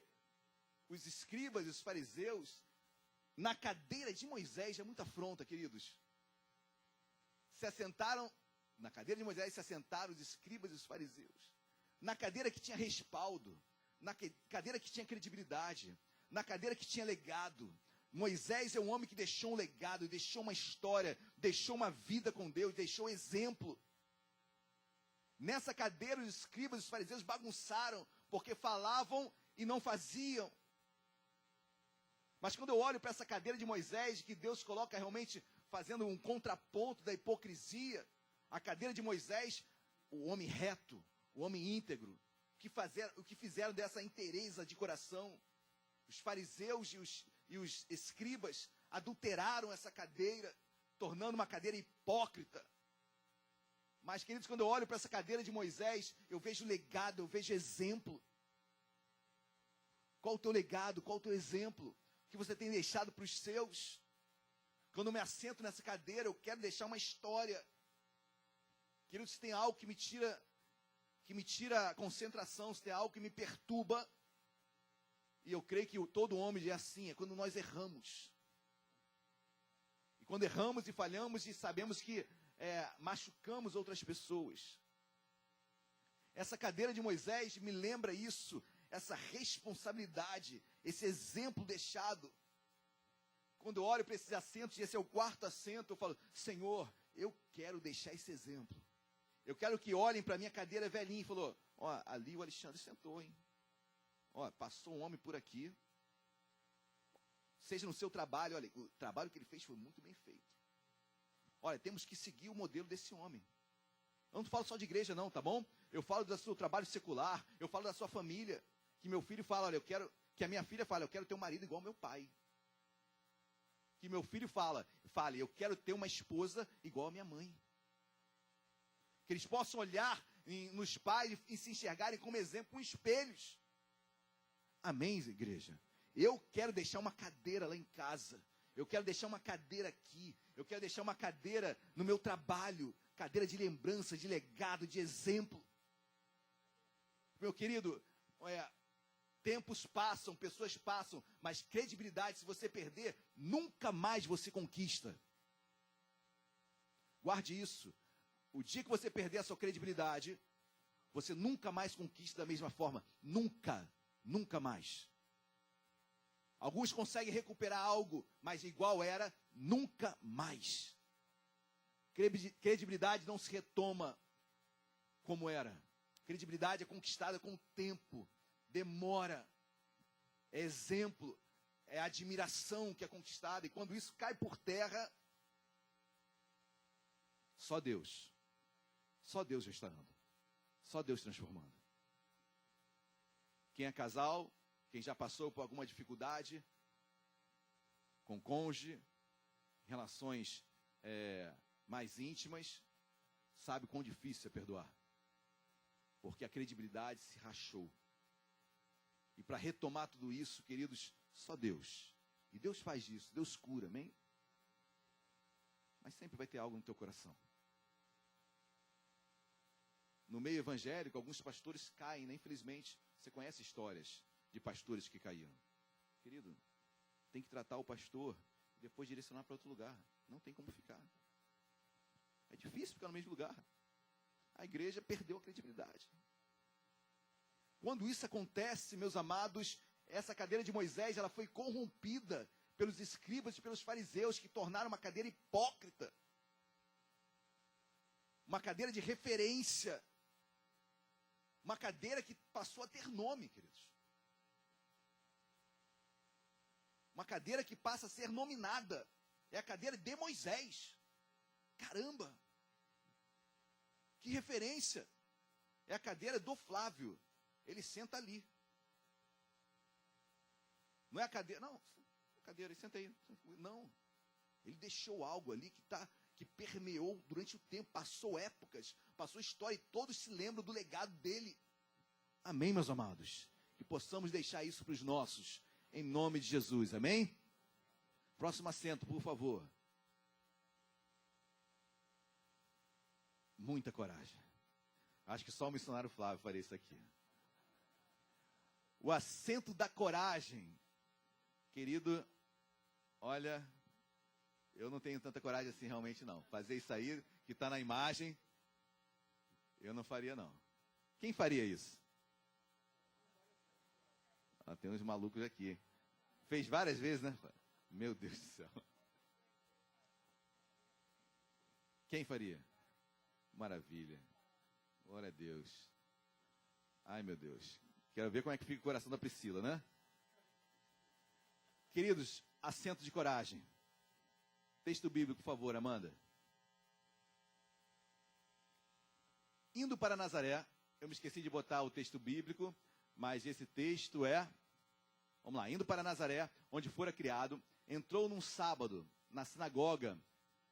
os escribas e os fariseus, na cadeira de Moisés, é muita afronta, queridos. Se assentaram, na cadeira de Moisés se assentaram os escribas e os fariseus. Na cadeira que tinha respaldo, na cadeira que tinha credibilidade, na cadeira que tinha legado. Moisés é um homem que deixou um legado, deixou uma história, deixou uma vida com Deus, deixou exemplo. Nessa cadeira os escribas e os fariseus bagunçaram, porque falavam e não faziam. Mas quando eu olho para essa cadeira de Moisés, que Deus coloca realmente fazendo um contraponto da hipocrisia, a cadeira de Moisés, o homem reto, o homem íntegro, o que fizeram dessa inteireza de coração. Os fariseus e os escribas adulteraram essa cadeira, tornando uma cadeira hipócrita. Mas, queridos, quando eu olho para essa cadeira de Moisés, eu vejo legado, eu vejo exemplo. Qual o teu legado, qual o teu exemplo que você tem deixado para os seus? Quando eu me assento nessa cadeira, eu quero deixar uma história. Queridos, se tem algo que me tira a concentração, se tem algo que me perturba, e eu creio que todo homem é assim, é quando nós erramos. E quando erramos e falhamos e sabemos que machucamos outras pessoas. Essa cadeira de Moisés me lembra isso, essa responsabilidade, esse exemplo deixado. Quando eu olho para esses assentos, e esse é o quarto assento, eu falo, Senhor, eu quero deixar esse exemplo. Eu quero que olhem para a minha cadeira velhinha e falou, ó, ali o Alexandre sentou, hein? Ó, passou um homem por aqui. Seja no seu trabalho, olha, o trabalho que ele fez foi muito bem feito. Olha, temos que seguir o modelo desse homem. Eu não falo só de igreja não, tá bom? Eu falo do seu trabalho secular, eu falo da sua família. Que meu filho fala, olha, que a minha filha fala, eu quero ter um marido igual ao meu pai. Que meu filho fale, eu quero ter uma esposa igual a minha mãe. Que eles possam olhar nos pais e se enxergarem como exemplo, com espelhos. Amém, igreja? Eu quero deixar uma cadeira lá em casa. Eu quero deixar uma cadeira aqui. Eu quero deixar uma cadeira no meu trabalho. Cadeira de lembrança, de legado, de exemplo. Meu querido, tempos passam, pessoas passam, mas credibilidade, se você perder, nunca mais você conquista. Guarde isso. O dia que você perder a sua credibilidade, você nunca mais conquista da mesma forma. Nunca, nunca mais. Alguns conseguem recuperar algo, mas igual era, nunca mais. Credibilidade não se retoma como era. Credibilidade é conquistada com o tempo. Demora. É exemplo. É admiração que é conquistada. E quando isso cai por terra, só Deus restaurando. Só Deus transformando. Quem é casal, quem já passou por alguma dificuldade com cônjuge, relações mais íntimas, sabe quão difícil é perdoar. Porque a credibilidade se rachou. E para retomar tudo isso, queridos, só Deus. E Deus faz isso, Deus cura, amém? Mas sempre vai ter algo no teu coração. No meio evangélico, alguns pastores caem, né? Infelizmente, você conhece histórias de pastores que caíram. Querido, tem que tratar o pastor e depois direcionar para outro lugar. Não tem como ficar. É difícil ficar no mesmo lugar. A igreja perdeu a credibilidade. Quando isso acontece, meus amados, essa cadeira de Moisés, ela foi corrompida pelos escribas e pelos fariseus, que tornaram uma cadeira hipócrita. Uma cadeira de referência. Uma cadeira que passou a ter nome, queridos. Uma cadeira que passa a ser nominada. É a cadeira de Moisés. Caramba! Que referência! É a cadeira do Flávio. Ele senta ali. Não é a cadeira, não, a cadeira, ele senta aí. Não. Ele deixou algo ali que permeou durante o tempo, passou épocas, passou história, e todos se lembram do legado dele. Amém, meus amados? Que possamos deixar isso para os nossos, em nome de Jesus, amém? Próximo assento, por favor. Muita coragem. Acho que só o missionário Flávio faria isso aqui. O assento da coragem. Querido, olha, eu não tenho tanta coragem assim realmente não. Fazer isso aí, que está na imagem, eu não faria não. Quem faria isso? Ah, tem uns malucos aqui. Fez várias vezes, né? Meu Deus do céu. Quem faria? Maravilha. Glória a Deus. Ai, meu Deus. Quero ver como é que fica o coração da Priscila, né? Queridos, assento de coragem. Texto bíblico, por favor, Amanda. Indo para Nazaré, eu me esqueci de botar o texto bíblico, mas esse texto é... Vamos lá, indo para Nazaré, onde fora criado, entrou num sábado, na sinagoga,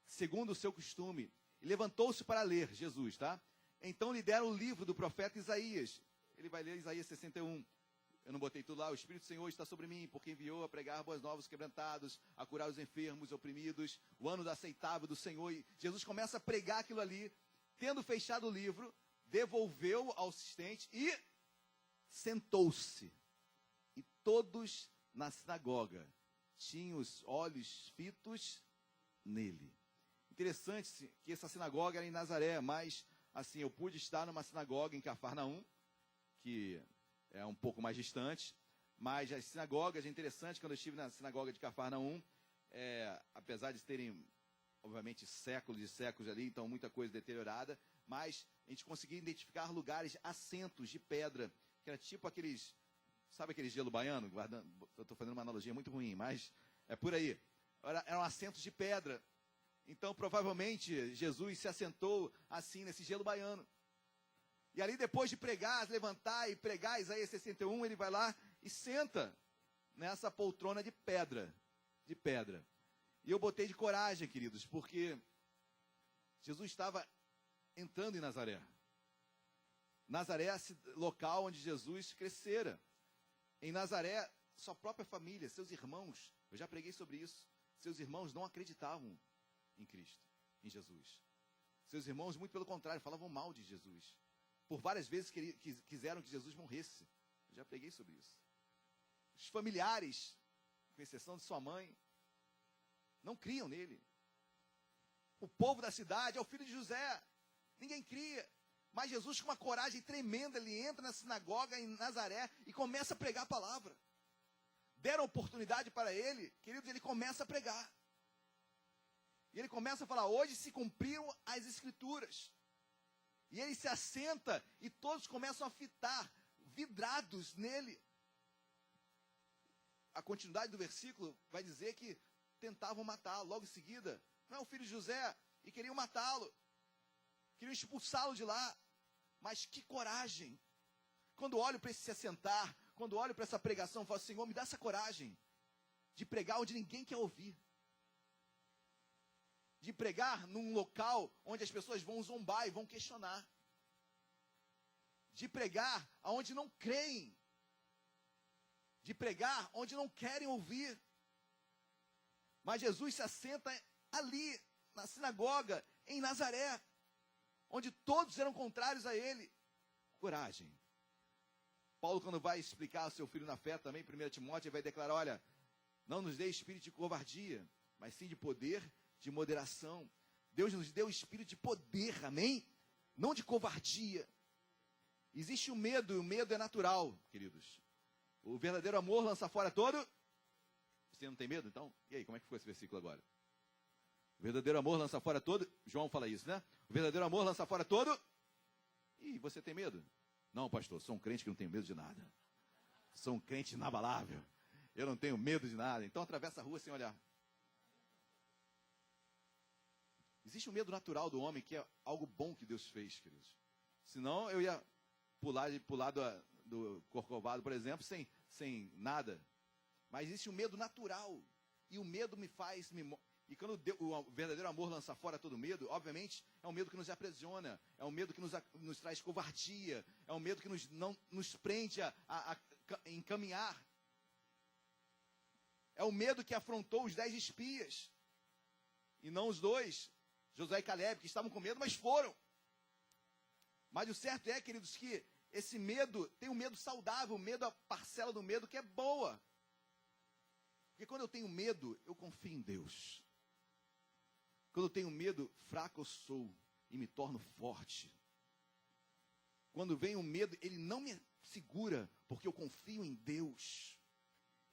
segundo o seu costume, E levantou-se para ler, Jesus, tá? Então lhe deram o livro do profeta Isaías. Ele vai ler Isaías 61. Eu não botei tudo lá. O Espírito do Senhor está sobre mim, porque enviou a pregar boas novas aos quebrantados, a curar os enfermos, oprimidos, o ano aceitável do Senhor. E Jesus começa a pregar aquilo ali. Tendo fechado o livro, devolveu ao assistente e sentou-se. E todos na sinagoga tinham os olhos fitos nele. Interessante que essa sinagoga era em Nazaré, mas assim, eu pude estar numa sinagoga em Cafarnaum, que é um pouco mais distante, mas as sinagogas, é interessante, quando eu estive na sinagoga de Cafarnaum, apesar de terem, obviamente, séculos e séculos ali, então muita coisa deteriorada, mas a gente conseguia identificar lugares, assentos de pedra, que era tipo aqueles, sabe aquele gelo baiano? Eu estou fazendo uma analogia muito ruim, mas é por aí. Eram assentos de pedra. Então, provavelmente, Jesus se assentou assim, nesse gelo baiano. E ali, depois de pregar, levantar e pregar Isaías 61, ele vai lá e senta nessa poltrona de pedra. De pedra. E eu botei de coragem, queridos, porque Jesus estava entrando em Nazaré. Nazaré é o local onde Jesus crescera. Em Nazaré, sua própria família, seus irmãos, eu já preguei sobre isso, seus irmãos não acreditavam em Cristo, em Jesus. Seus irmãos, muito pelo contrário, falavam mal de Jesus. Por várias vezes quiseram que Jesus morresse. Eu já preguei sobre isso. Os familiares, com exceção de sua mãe, não criam nele. O povo da cidade é o filho de José. Ninguém cria. Mas Jesus, com uma coragem tremenda, ele entra na sinagoga em Nazaré e começa a pregar a palavra. Deram oportunidade para ele, queridos, ele começa a pregar. E ele começa a falar, hoje se cumpriram as escrituras. E ele se assenta e todos começam a fitar, vidrados nele. A continuidade do versículo vai dizer que tentavam matá-lo. Logo em seguida, não é o filho de José, e queriam matá-lo. Queriam expulsá-lo de lá. Mas que coragem. Quando olho para esse se assentar, quando olho para essa pregação, eu falo, Senhor, me dá essa coragem de pregar onde ninguém quer ouvir. De pregar num local onde as pessoas vão zombar e vão questionar. De pregar onde não creem. De pregar onde não querem ouvir. Mas Jesus se assenta ali, na sinagoga, em Nazaré, onde todos eram contrários a ele. Coragem. Paulo, quando vai explicar ao seu filho na fé também, 1 Timóteo, ele vai declarar, olha, não nos dê espírito de covardia, mas sim de poder, de moderação. Deus nos deu espírito de poder, amém? Não de covardia. Existe o medo, e o medo é natural, queridos. O verdadeiro amor lança fora todo. Você não tem medo, então? E aí, como é que ficou esse versículo agora? O verdadeiro amor lança fora todo. João fala isso, né? O verdadeiro amor lança fora todo. E você tem medo? Não, pastor, sou um crente que não tem medo de nada. Sou um crente inabalável. Eu não tenho medo de nada. Então atravessa a rua sem olhar. Existe um medo natural do homem, que é algo bom que Deus fez, queridos. Senão eu ia pular do Corcovado, por exemplo, sem nada. Mas existe um medo natural. E o medo me faz... E quando o verdadeiro amor lança fora todo medo, obviamente, é um medo que nos aprisiona. É um medo que nos traz covardia. É um medo que não nos prende a encaminhar. É o medo que afrontou os 10 espias. E não os 2, Josué e Caleb, que estavam com medo, mas foram. Mas o certo é, queridos, que esse medo, tem um medo saudável, o medo, a parcela do medo que é boa. Porque quando eu tenho medo, eu confio em Deus. Quando eu tenho medo, fraco eu sou e me torno forte. Quando vem o medo, ele não me segura, porque eu confio em Deus.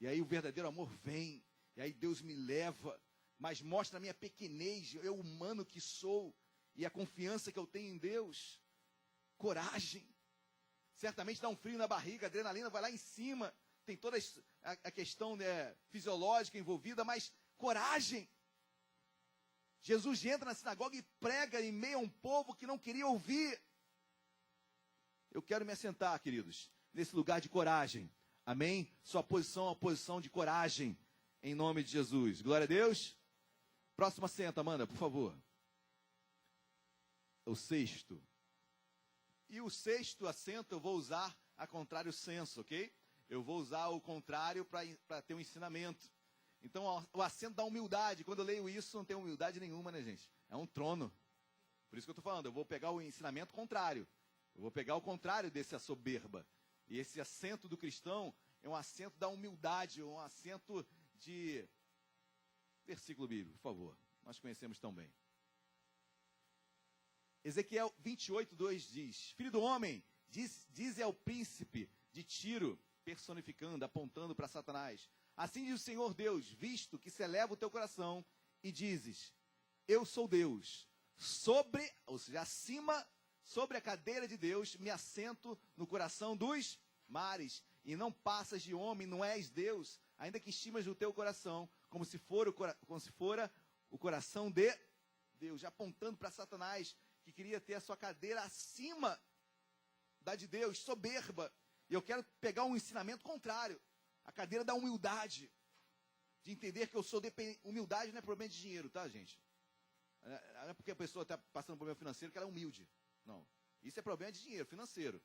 E aí o verdadeiro amor vem, e aí Deus me leva, mas mostra a minha pequenez, eu humano que sou, e a confiança que eu tenho em Deus. Coragem. Certamente dá um frio na barriga, a adrenalina vai lá em cima, tem toda a questão, né, fisiológica envolvida, mas coragem. Jesus entra na sinagoga e prega em meio a um povo que não queria ouvir. Eu quero me assentar, queridos, nesse lugar de coragem. Amém? Sua posição é uma posição de coragem, em nome de Jesus. Glória a Deus. Próximo assento, Amanda, por favor. o sexto. E o sexto assento eu vou usar a contrário senso, ok? Eu vou usar o contrário para ter um ensinamento. Então, o assento da humildade. Quando eu leio isso, não tem humildade nenhuma, né, gente? É um trono. Por isso que eu estou falando, eu vou pegar o ensinamento contrário. Eu vou pegar o contrário dessa soberba. E esse assento do cristão é um assento da humildade, um assento de... Versículo bíblico, por favor. Nós conhecemos tão bem. Ezequiel 28, 2 diz: Filho do homem, dize ao príncipe de Tiro, personificando, apontando para Satanás: Assim diz o Senhor Deus, visto que se eleva o teu coração e dizes: Eu sou Deus, ou seja, acima, sobre a cadeira de Deus, me assento no coração dos mares, e não passas de homem, não és Deus, ainda que estimas no teu coração, como se fora o coração de Deus, já apontando para Satanás, que queria ter a sua cadeira acima da de Deus, soberba. E eu quero pegar um ensinamento contrário, a cadeira da humildade, de entender que eu sou dependente. Humildade não é problema de dinheiro, tá, gente? Não é porque a pessoa está passando por problema financeiro que ela é humilde. Não. Isso é problema de dinheiro, financeiro.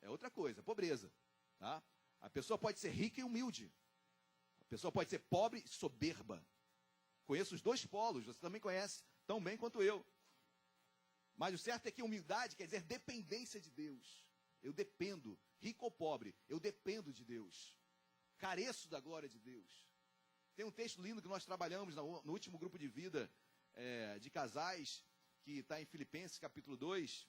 É outra coisa, pobreza. Tá? A pessoa pode ser rica e humilde. A pessoa pode ser pobre e soberba. Conheço os dois polos, você também conhece tão bem quanto eu. Mas o certo é que humildade quer dizer dependência de Deus. Eu dependo, rico ou pobre, eu dependo de Deus. Careço da glória de Deus. Tem um texto lindo que nós trabalhamos no último grupo de vida de casais, que está em Filipenses capítulo 2,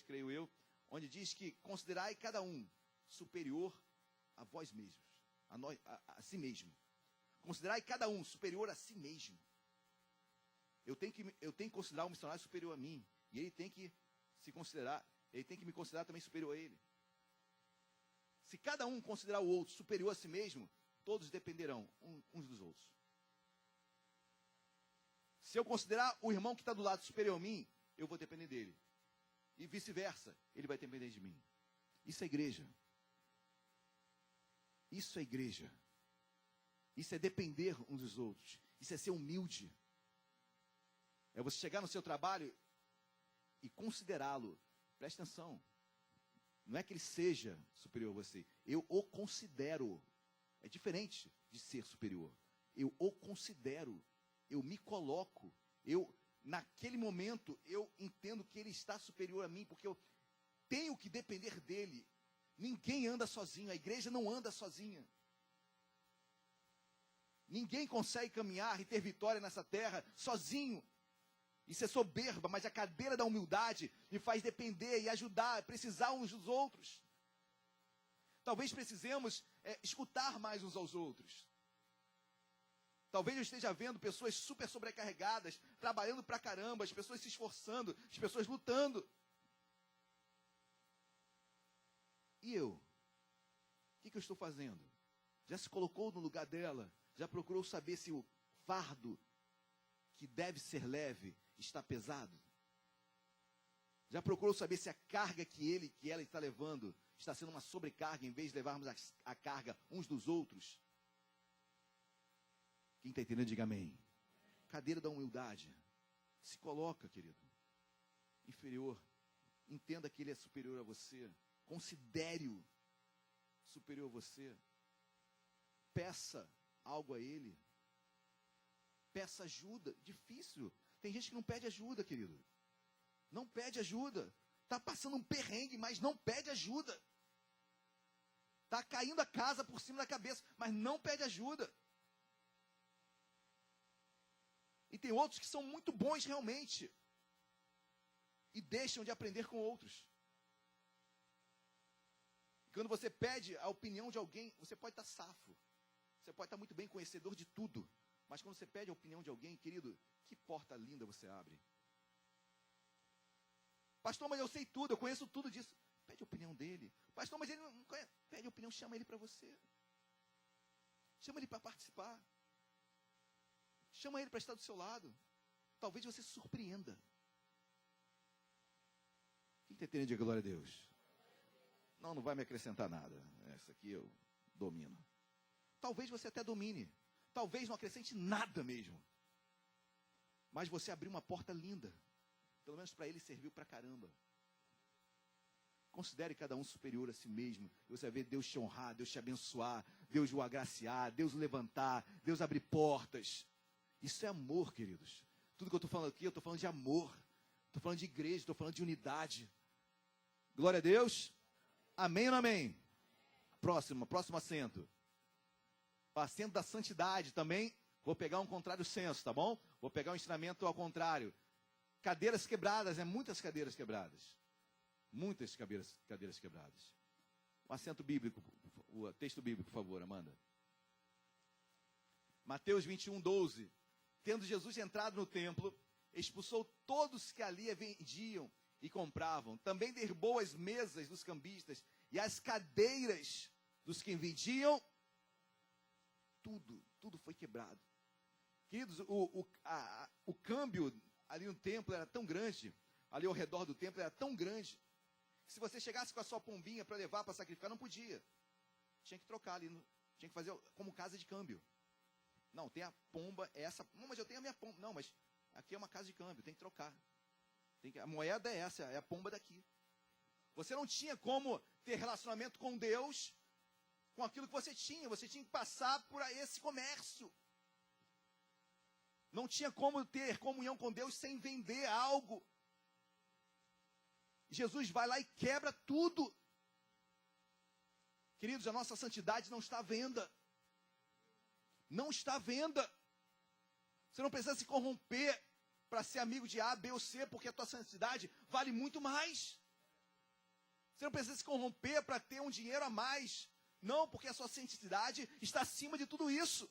creio eu, onde diz que considerai cada um superior a vós mesmos, a si mesmo. Considerai cada um superior a si mesmo. Eu tenho que considerar um missionário superior a mim, e ele tem que me considerar também superior a ele. Se cada um considerar o outro superior a si mesmo, todos dependerão uns dos outros. Se eu considerar o irmão que está do lado superior a mim, eu vou depender dele. E vice-versa, ele vai depender de mim. Isso é igreja. Isso é igreja. Isso é depender uns dos outros. Isso é ser humilde. É você chegar no seu trabalho e considerá-lo. Preste atenção. Não é que ele seja superior a você. Eu o considero. É diferente de ser superior. Eu o considero. Eu me coloco. Naquele momento, eu entendo que ele está superior a mim, porque eu tenho que depender dele. Ninguém anda sozinho. A igreja não anda sozinha. Ninguém consegue caminhar e ter vitória nessa terra sozinho. Isso é soberba, mas a cadeira da humildade me faz depender e ajudar, precisar uns dos outros. Talvez precisemos escutar mais uns aos outros. Talvez eu esteja vendo pessoas super sobrecarregadas, trabalhando pra caramba, as pessoas se esforçando, as pessoas lutando. E eu? O que eu estou fazendo? Já se colocou no lugar dela? Já procurou saber se o fardo que deve ser leve está pesado? Já procurou saber se a carga que ela está levando está sendo uma sobrecarga, em vez de levarmos a carga uns dos outros? Quem está entendendo, diga amém. Cadeira da humildade. Se coloca, querido. Inferior. Entenda que ele é superior a você. Considere-o superior a você. Peça algo a ele. Peça ajuda. Difícil. Tem gente que não pede ajuda, querido. Não pede ajuda. Está passando um perrengue, mas não pede ajuda. Está caindo a casa por cima da cabeça, mas não pede ajuda. E tem outros que são muito bons realmente. E deixam de aprender com outros. E quando você pede a opinião de alguém, você pode estar safo. Você pode estar muito bem conhecedor de tudo. Mas quando você pede a opinião de alguém, querido, que porta linda você abre. Pastor, mas eu sei tudo, eu conheço tudo disso. Pede a opinião dele. Pastor, mas ele não conhece. Pede a opinião, chama ele para você. Chama ele para participar. Chama ele para estar do seu lado. Talvez você se surpreenda. Quem está entendendo? Diga glória a Deus. Não vai me acrescentar nada. Essa aqui eu domino. Talvez você até domine. Talvez não acrescente nada mesmo. Mas você abriu uma porta linda Pelo menos para ele serviu para caramba. Considere cada um superior a si mesmo. Você vai ver Deus te honrar, Deus te abençoar, Deus o agraciar, Deus o levantar, Deus abrir portas. Isso é amor, queridos. Tudo que eu estou falando aqui, eu estou falando de amor. Estou falando de igreja, estou falando de unidade. Glória a Deus. Amém ou não amém? Próximo assento. O assento da santidade também. Vou pegar um contrário senso, tá bom? Vou pegar um ensinamento ao contrário. Cadeiras quebradas, muitas cadeiras quebradas. Muitas cadeiras quebradas. O assento bíblico, o texto bíblico, por favor, Amanda. Mateus 21:12. Tendo Jesus entrado no templo, expulsou todos que ali vendiam e compravam. Também derrubou as mesas dos cambistas e as cadeiras dos que vendiam. Tudo foi quebrado. Queridos, o câmbio ali no templo era tão grande, ali ao redor do templo era tão grande, que se você chegasse com a sua pombinha para levar para sacrificar, não podia. Tinha que trocar ali, tinha que fazer como casa de câmbio. Não, tem a pomba, é essa. Não, mas eu tenho a minha pomba. Não, mas aqui é uma casa de câmbio, tem que trocar. A moeda é essa, é a pomba daqui. Você não tinha como ter relacionamento com Deus com aquilo que você tinha que passar por esse comércio. Não tinha como ter comunhão com Deus sem vender algo. Jesus vai lá e quebra tudo. Queridos, a nossa santidade não está à venda. Não está à venda. Você não precisa se corromper para ser amigo de A, B ou C, porque a tua santidade vale muito mais. Você não precisa se corromper para ter um dinheiro a mais. Não, porque a sua santidade está acima de tudo isso.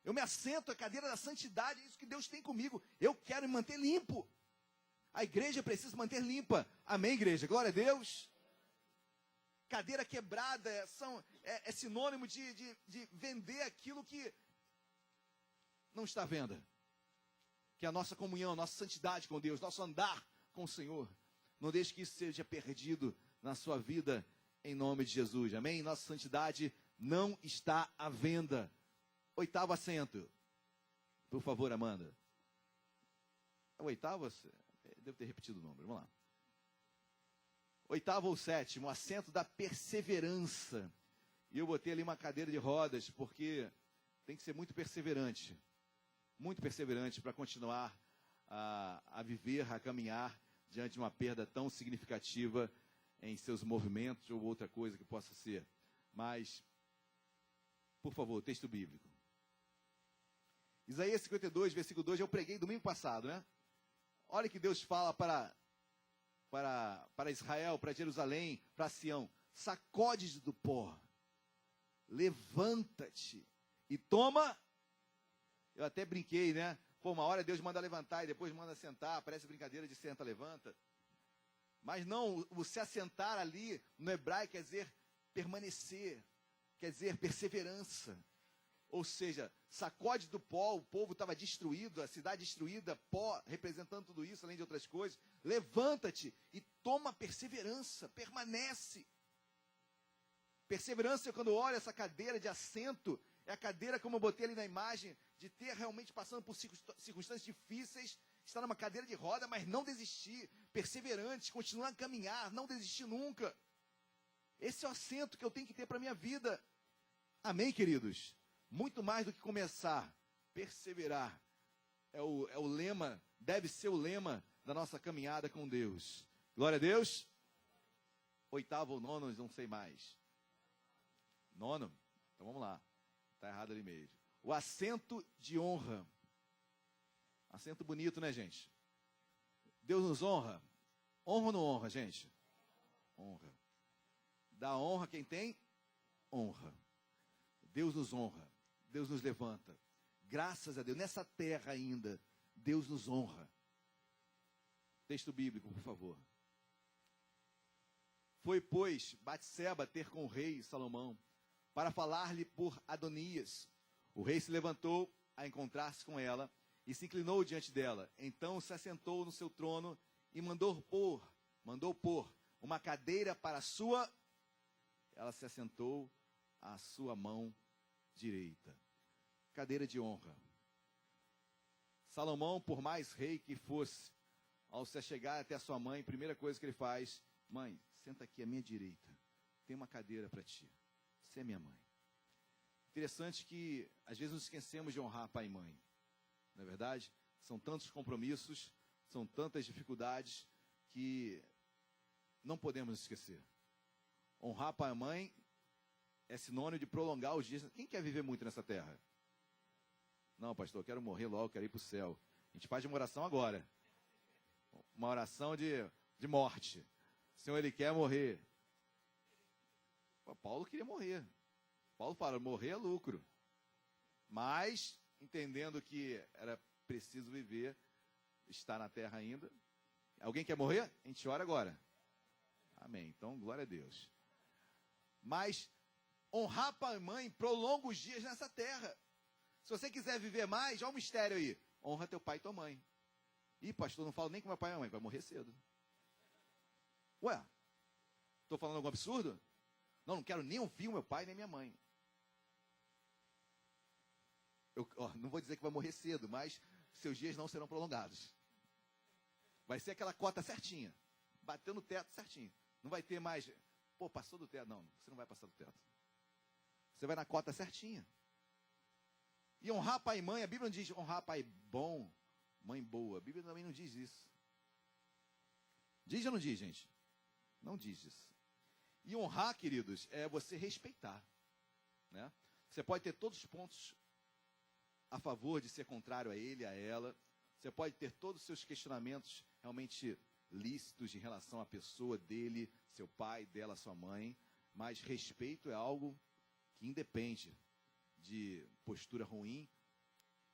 Eu me assento à cadeira da santidade, é isso que Deus tem comigo. Eu quero me manter limpo. A igreja precisa manter limpa. Amém, igreja? Glória a Deus. Cadeira quebrada é sinônimo de vender aquilo que não está à venda. Que a nossa comunhão, a nossa santidade com Deus, nosso andar com o Senhor, não deixe que isso seja perdido na sua vida, em nome de Jesus. Amém? Nossa santidade não está à venda. 8º assento. Por favor, Amanda. É o 8º? Devo ter repetido o número. Vamos lá. 8º ou 7º, assento da perseverança. E eu botei ali uma cadeira de rodas, porque tem que ser muito perseverante. Muito perseverante para continuar a viver, a caminhar diante de uma perda tão significativa em seus movimentos ou outra coisa que possa ser. Mas, por favor, texto bíblico. Isaías 52, versículo 2, eu preguei domingo passado, né? Olha que Deus fala para Israel, para Jerusalém, para Sião. Sacode-te do pó, levanta-te e toma. Eu até brinquei, né? Pô, uma hora Deus manda levantar e depois manda sentar, parece brincadeira de senta, levanta. Mas não, o se assentar ali no hebraico quer dizer permanecer, quer dizer perseverança. Ou seja, sacode do pó, o povo estava destruído, a cidade destruída, pó representando tudo isso, além de outras coisas. Levanta-te e toma perseverança, permanece. Perseverança, quando eu olho essa cadeira de assento, é a cadeira, como eu botei ali na imagem, de ter realmente passando por circunstâncias difíceis, estar numa cadeira de roda, mas não desistir, perseverante, continuar a caminhar, não desistir nunca. Esse é o assento que eu tenho que ter para a minha vida. Amém, queridos? Muito mais do que começar, perseverar. É o lema, deve ser o lema da nossa caminhada com Deus. Glória a Deus. 8º ou 9º, não sei mais. 9º? Então vamos lá. Está errado ali mesmo. O assento de honra. Assento bonito, né, gente? Deus nos honra. Honra ou não honra, gente? Honra. Dá honra quem tem? Honra. Deus nos honra. Deus nos levanta. Graças a Deus. Nessa terra ainda, Deus nos honra. Texto bíblico, por favor. Foi, pois, Batseba ter com o rei Salomão, para falar-lhe por Adonias. O rei se levantou a encontrar-se com ela e se inclinou diante dela. Então se assentou no seu trono e mandou pôr uma cadeira para a sua. Ela se assentou à sua mão direita. Cadeira de honra. Salomão, por mais rei que fosse, Ao se chegar até a sua mãe, primeira coisa que ele faz: mãe, senta aqui à minha direita. Tem uma cadeira para ti. Você é minha mãe. Interessante que, às vezes, nos esquecemos de honrar pai e mãe. Não é verdade? São tantos compromissos, são tantas dificuldades que não podemos nos esquecer. Honrar pai e mãe é sinônimo de prolongar os dias. Quem quer viver muito nessa terra? Não, pastor, eu quero morrer logo, quero ir para o céu. A gente faz uma oração agora. Uma oração de morte. O Senhor, Ele quer morrer. Paulo queria morrer. Paulo fala, morrer é lucro. Mas, entendendo que era preciso viver, estar na terra ainda. Alguém quer morrer? A gente ora agora. Amém. Então, glória a Deus. Mas, honrar pai e mãe prolonga os dias nessa terra. Se você quiser viver mais, olha o mistério aí. Honra teu pai e tua mãe. Ih, pastor, não falo nem com meu pai e minha mãe, vai morrer cedo. Ué, estou falando algum absurdo? Não quero nem ouvir o meu pai nem minha mãe. Não vou dizer que vai morrer cedo, mas seus dias não serão prolongados. Vai ser aquela cota certinha. Bateu no teto certinho. Não vai ter mais, pô, passou do teto. Não, você não vai passar do teto. Você vai na cota certinha. E honrar pai e mãe, a Bíblia não diz honrar pai bom, mãe boa. A Bíblia também não diz isso. Diz ou não diz, gente? Não diz isso. E honrar, queridos, é você respeitar. Né? Você pode ter todos os pontos a favor de ser contrário a ele, a ela. Você pode ter todos os seus questionamentos realmente lícitos em relação à pessoa dele, seu pai, dela, sua mãe. Mas respeito é algo que independe de postura ruim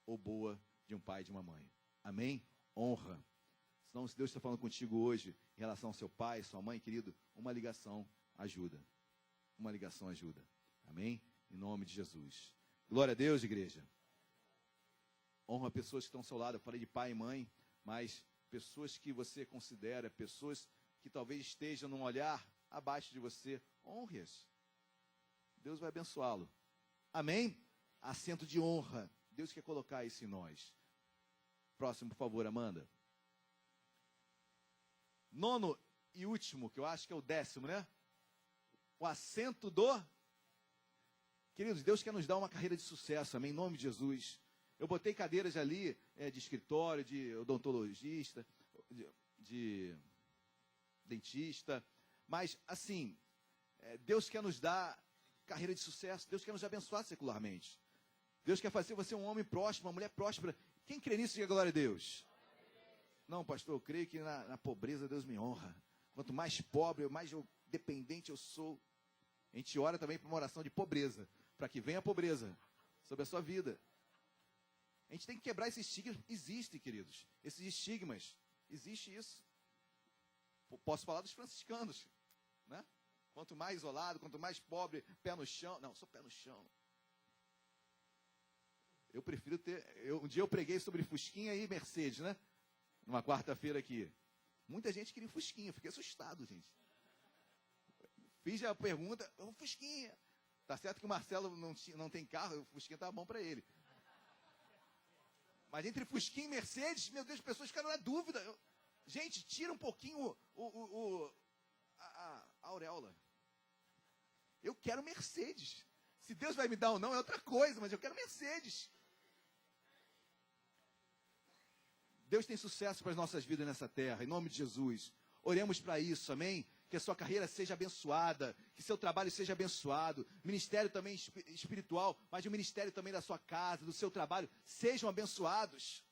ou boa de um pai e de uma mãe. Amém? Honra. Senão, se Deus está falando contigo hoje em relação ao seu pai, sua mãe, querido, uma ligação ajuda. Uma ligação ajuda. Amém? Em nome de Jesus. Glória a Deus, igreja. Honra pessoas que estão ao seu lado. Eu falei de pai e mãe, mas pessoas que você considera, pessoas que talvez estejam num olhar abaixo de você, honre-as. Deus vai abençoá-lo. Amém? Acento de honra. Deus quer colocar isso em nós. Próximo, por favor, Amanda. Nono e último, que eu acho que é o 10º, né? O acento do... Queridos, Deus quer nos dar uma carreira de sucesso, amém? Em nome de Jesus. Eu botei cadeiras ali de escritório, de odontologista, de dentista. Mas, assim, Deus quer nos dar carreira de sucesso. Deus quer nos abençoar secularmente. Deus quer fazer você um homem próspero, uma mulher próspera. Quem crê nisso, diga glória a Deus. Não, pastor, eu creio que na pobreza Deus me honra. Quanto mais pobre, mais dependente eu sou. A gente ora também para uma oração de pobreza, para que venha a pobreza sobre a sua vida. A gente tem que quebrar esses estigmas. Existem, queridos, esses estigmas. Existe isso. Posso falar dos franciscanos, né? Quanto mais isolado, quanto mais pobre, pé no chão. Não, sou pé no chão. Eu prefiro ter... um dia eu preguei sobre Fusquinha e Mercedes, né? Numa quarta-feira aqui. Muita gente queria Fusquinha. Fiquei assustado, gente. Fiz a pergunta, Fusquinha. Tá certo que o Marcelo não tem carro, o Fusquinha tá bom para ele. Mas entre Fusquinha e Mercedes, meu Deus, as pessoas ficaram na dúvida. Gente, tira um pouquinho a auréola. Eu quero Mercedes. Se Deus vai me dar ou não é outra coisa, mas eu quero Mercedes. Deus tem sucesso para as nossas vidas nessa terra, em nome de Jesus. Oremos para isso, amém? Que a sua carreira seja abençoada, que seu trabalho seja abençoado, ministério também espiritual, mas o ministério também da sua casa, do seu trabalho, sejam abençoados.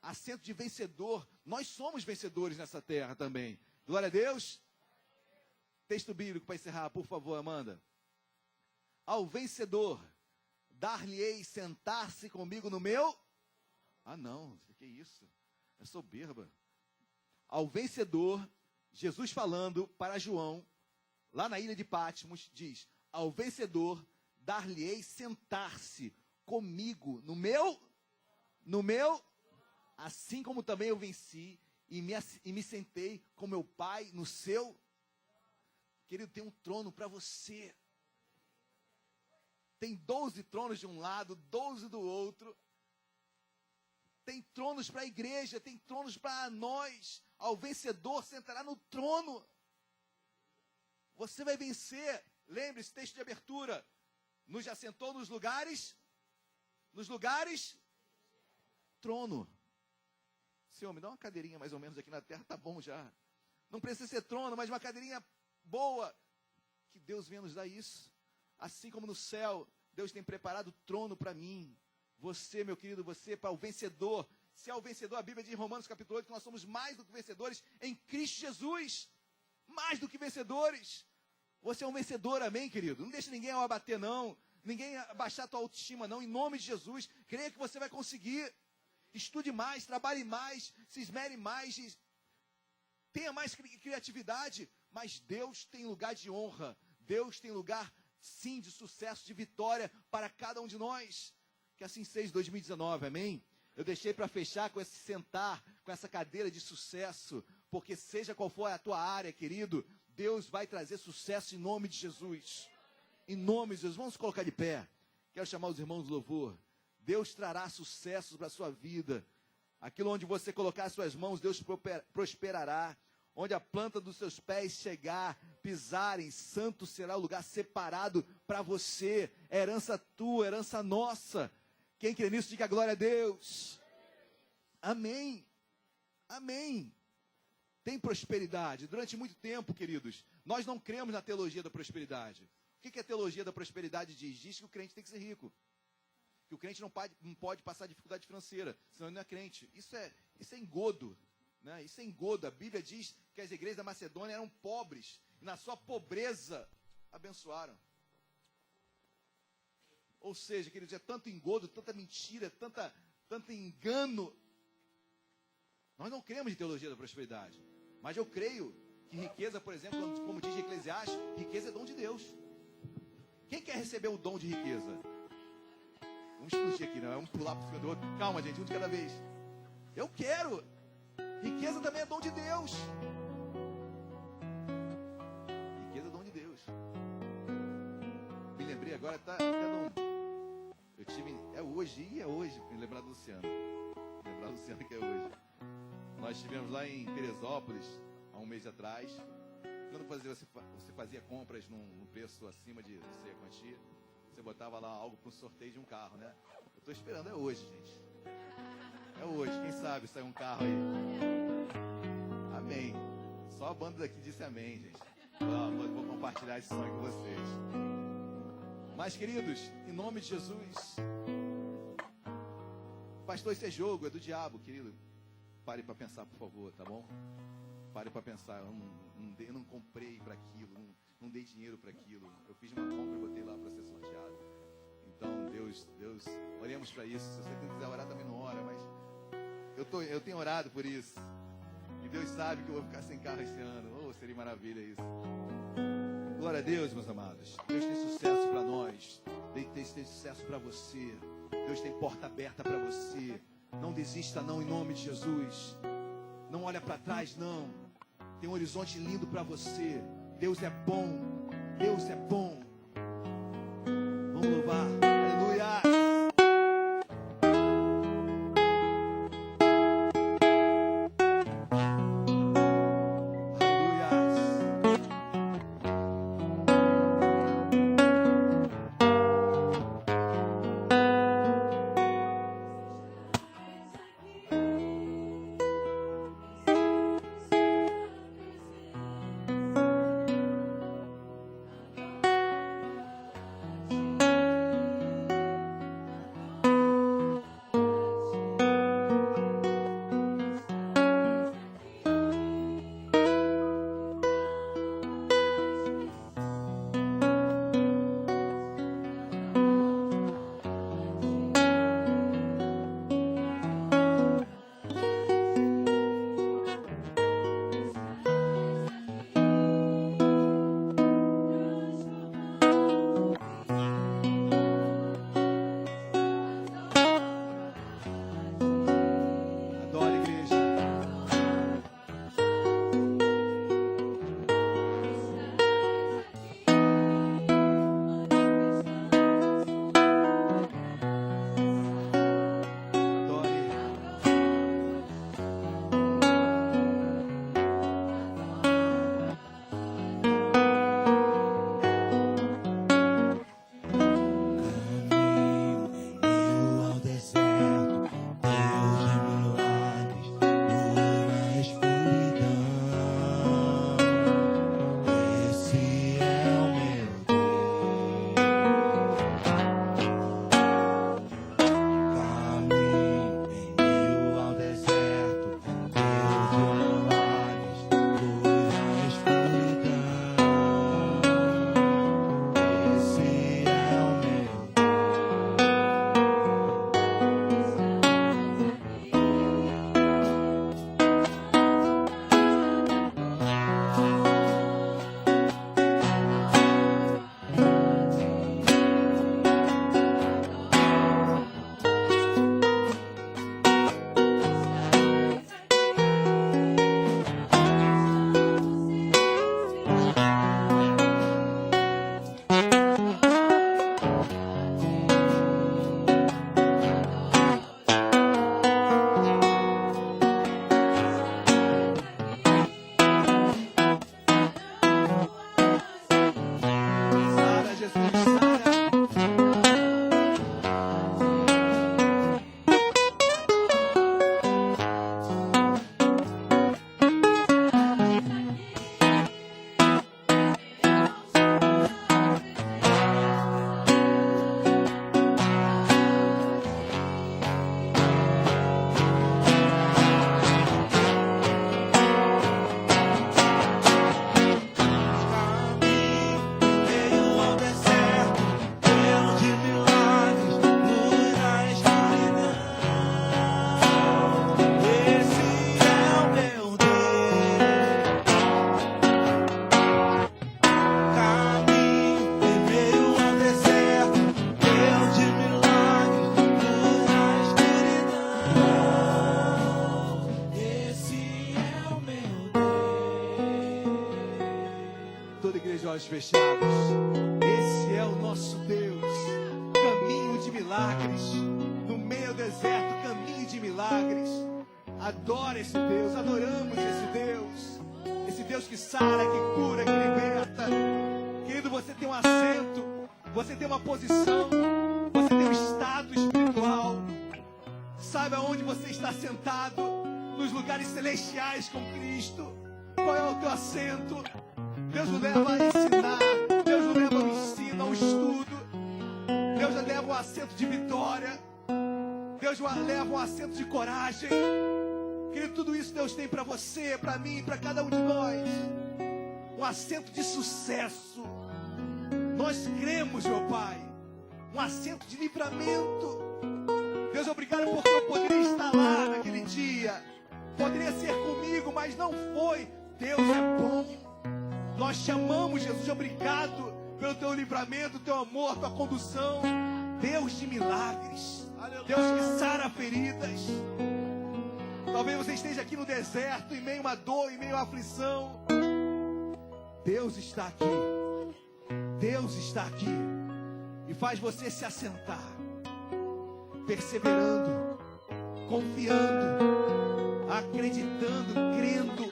Assento de vencedor, nós somos vencedores nessa terra também. Glória a Deus. Texto bíblico para encerrar, por favor, Amanda. Ao vencedor, dar-lhe-ei sentar-se comigo no meu... Ah, não, que isso? É soberba. Ao vencedor, Jesus falando para João, lá na ilha de Patmos, diz: ao vencedor, dar-lhe-ei sentar-se comigo no meu, assim como também eu venci e me sentei com meu Pai no seu. Querido, tem um trono para você. Tem 12 tronos de um lado, 12 do outro. Tem tronos para a igreja, tem tronos para nós. Ao vencedor sentará no trono. Você vai vencer. Lembre-se, texto de abertura. Nos assentou nos lugares trono. Senhor, me dá uma cadeirinha mais ou menos aqui na terra, tá bom já. Não precisa ser trono, mas uma cadeirinha boa. Que Deus venha nos dar isso. Assim como no céu, Deus tem preparado trono para mim. Você, meu querido, você para o vencedor. Se é o vencedor, a Bíblia diz em Romanos capítulo 8 que nós somos mais do que vencedores em Cristo Jesus. Mais do que vencedores. Você é um vencedor, amém, querido? Não deixe ninguém ao abater, não. Ninguém abaixar a tua autoestima, não. Em nome de Jesus, creia que você vai conseguir. Estude mais, trabalhe mais, se esmere mais, tenha mais criatividade. Mas Deus tem lugar de honra. Deus tem lugar, sim, de sucesso, de vitória para cada um de nós. Que assim seja 2019, amém? Eu deixei para fechar com esse sentar, com essa cadeira de sucesso, porque seja qual for a tua área, querido, Deus vai trazer sucesso em nome de Jesus. Em nome de Jesus. Vamos colocar de pé. Quero chamar os irmãos do louvor. Deus trará sucesso para a sua vida. Aquilo onde você colocar as suas mãos, Deus prosperará. Onde a planta dos seus pés chegar, pisarem, santo será o lugar separado para você. É herança tua, herança nossa. Quem crê nisso, diga glória a Deus. Amém. Amém. Tem prosperidade. Durante muito tempo, queridos, nós não cremos na teologia da prosperidade. O que a teologia da prosperidade diz? Diz que o crente tem que ser rico. Que o crente não pode passar dificuldade financeira, senão ele não é crente. Isso é engodo. Né? Isso é engodo. A Bíblia diz que as igrejas da Macedônia eram pobres. E na sua pobreza, abençoaram. Ou seja, queridos, é tanto engodo, tanta mentira, tanto engano. Nós não cremos em teologia da prosperidade. Mas eu creio que riqueza, por exemplo, como diz Eclesiastes, riqueza é dom de Deus. Quem quer receber o dom de riqueza? Vamos explodir aqui, não é? Vamos pular para o cima do outro. Calma, gente, um de cada vez. Eu quero. Riqueza também é dom de Deus. Riqueza é dom de Deus. Me lembrei agora, tá dando. Eu tive, é hoje, me lembrar do Luciano. Lembrar do Luciano que é hoje. Nós estivemos lá em Teresópolis, há um mês atrás. Quando você fazia compras num preço acima de sei a quantia, você botava lá algo para um sorteio de um carro, né? Eu estou esperando, é hoje, gente. É hoje, quem sabe sai um carro aí. Amém. Só a banda daqui disse amém, gente. Vou compartilhar esse sonho com vocês. Mas, queridos, em nome de Jesus, pastor, isso é jogo, é do diabo, querido. Pare para pensar, por favor, tá bom? Pare para pensar, eu não comprei para aquilo, não dei dinheiro para aquilo. Eu fiz uma compra e botei lá para ser sorteado. Então, Deus, oremos para isso. Se você quiser orar, também não ora, mas eu tenho orado por isso. E Deus sabe que eu vou ficar sem carro esse ano. Oh, seria maravilha isso. Glória a Deus, meus amados. Deus tem sucesso para nós. Deus tem sucesso para você. Deus tem porta aberta para você. Não desista não, em nome de Jesus. Não olha para trás não. Tem um horizonte lindo para você. Deus é bom. Deus é bom. Vamos louvar. Aleluia. olhos fechados. Esse é o nosso Deus, caminho de milagres, no meio do deserto, caminho de milagres. Adora esse Deus, adoramos esse Deus que sara, que cura, que liberta. Querido, você tem um assento, você tem uma posição, você tem um estado espiritual. Saiba onde você está sentado, nos lugares celestiais com Cristo. Qual é o teu assento? Deus nos leva a ensinar, Deus nos leva ao ensino, ao estudo. Deus nos leva a um assento de vitória, Deus nos leva a um assento de coragem. Querido, tudo isso Deus tem para você, para mim, para cada um de nós. Um assento de sucesso. Nós cremos, meu Pai, um assento de livramento. Deus, obrigado porque eu poderia estar lá naquele dia. Poderia ser comigo, mas não foi. Deus é bom. Nós te amamos, Jesus. Obrigado pelo teu livramento, teu amor, tua condução. Deus de milagres. Deus que sara feridas. Talvez você esteja aqui no deserto, em meio a uma dor, em meio a aflição. Deus está aqui. Deus está aqui. E faz você se assentar, perseverando, confiando, acreditando, crendo.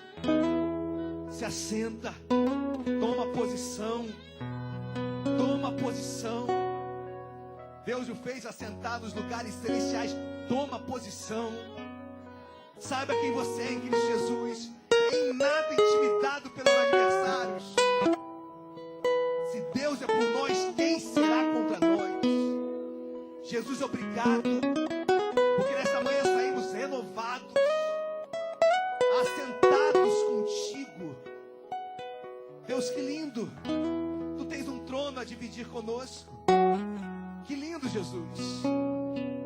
Se assenta, toma posição, toma posição. Deus o fez assentar nos lugares celestiais. Toma posição. Saiba quem você é em Cristo Jesus. Em nada intimidado pelos adversários. Se Deus é por nós, quem será contra nós? Jesus, obrigado, porque nesta manhã saímos renovados, assentados contigo. Deus, que lindo. Tu tens um trono a dividir conosco. Que lindo, Jesus.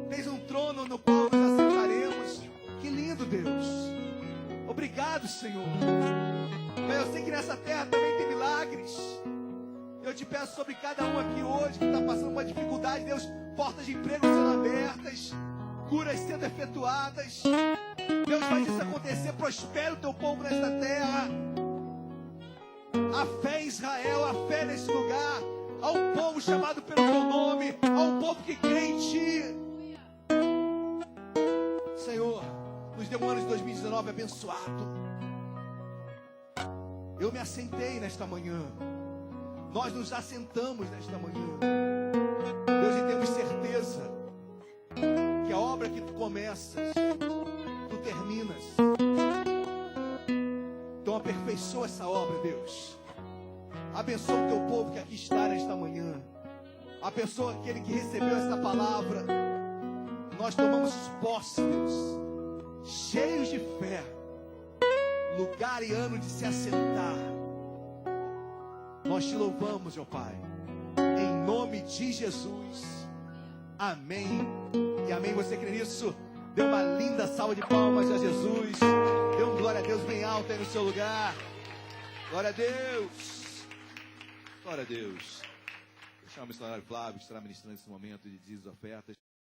Tens um trono no qual nos assentaremos. Que lindo, Deus. Obrigado, Senhor. Mas eu sei que nessa terra também tem milagres. Eu te peço sobre cada um aqui hoje que está passando uma dificuldade, Deus, portas de emprego sendo abertas, curas sendo efetuadas. Deus, faz isso acontecer, prospera o teu povo nesta terra. A fé em Israel, a fé nesse lugar, a um povo chamado pelo teu nome, a um povo que crê em ti. Senhor, nos deu um ano de 2019 abençoado. Eu me assentei nesta manhã. Nós nos assentamos nesta manhã. Deus, e temos certeza que a obra que tu começas, tu terminas. Então aperfeiçoa essa obra, Deus. Abençoa o teu povo que aqui está nesta manhã. Abençoa aquele que recebeu esta palavra. Nós tomamos posse, Deus, cheios de fé, lugar e ano de se assentar. Nós te louvamos, meu Pai, em nome de Jesus. Amém e amém. Você crê nisso? Dê uma linda salva de palmas a Jesus. Dê um glória a Deus bem alto aí no seu lugar. Glória a Deus. Glória a Deus. Deixa o missionário Flávio estar ministrando nesse momento de dízimos e ofertas.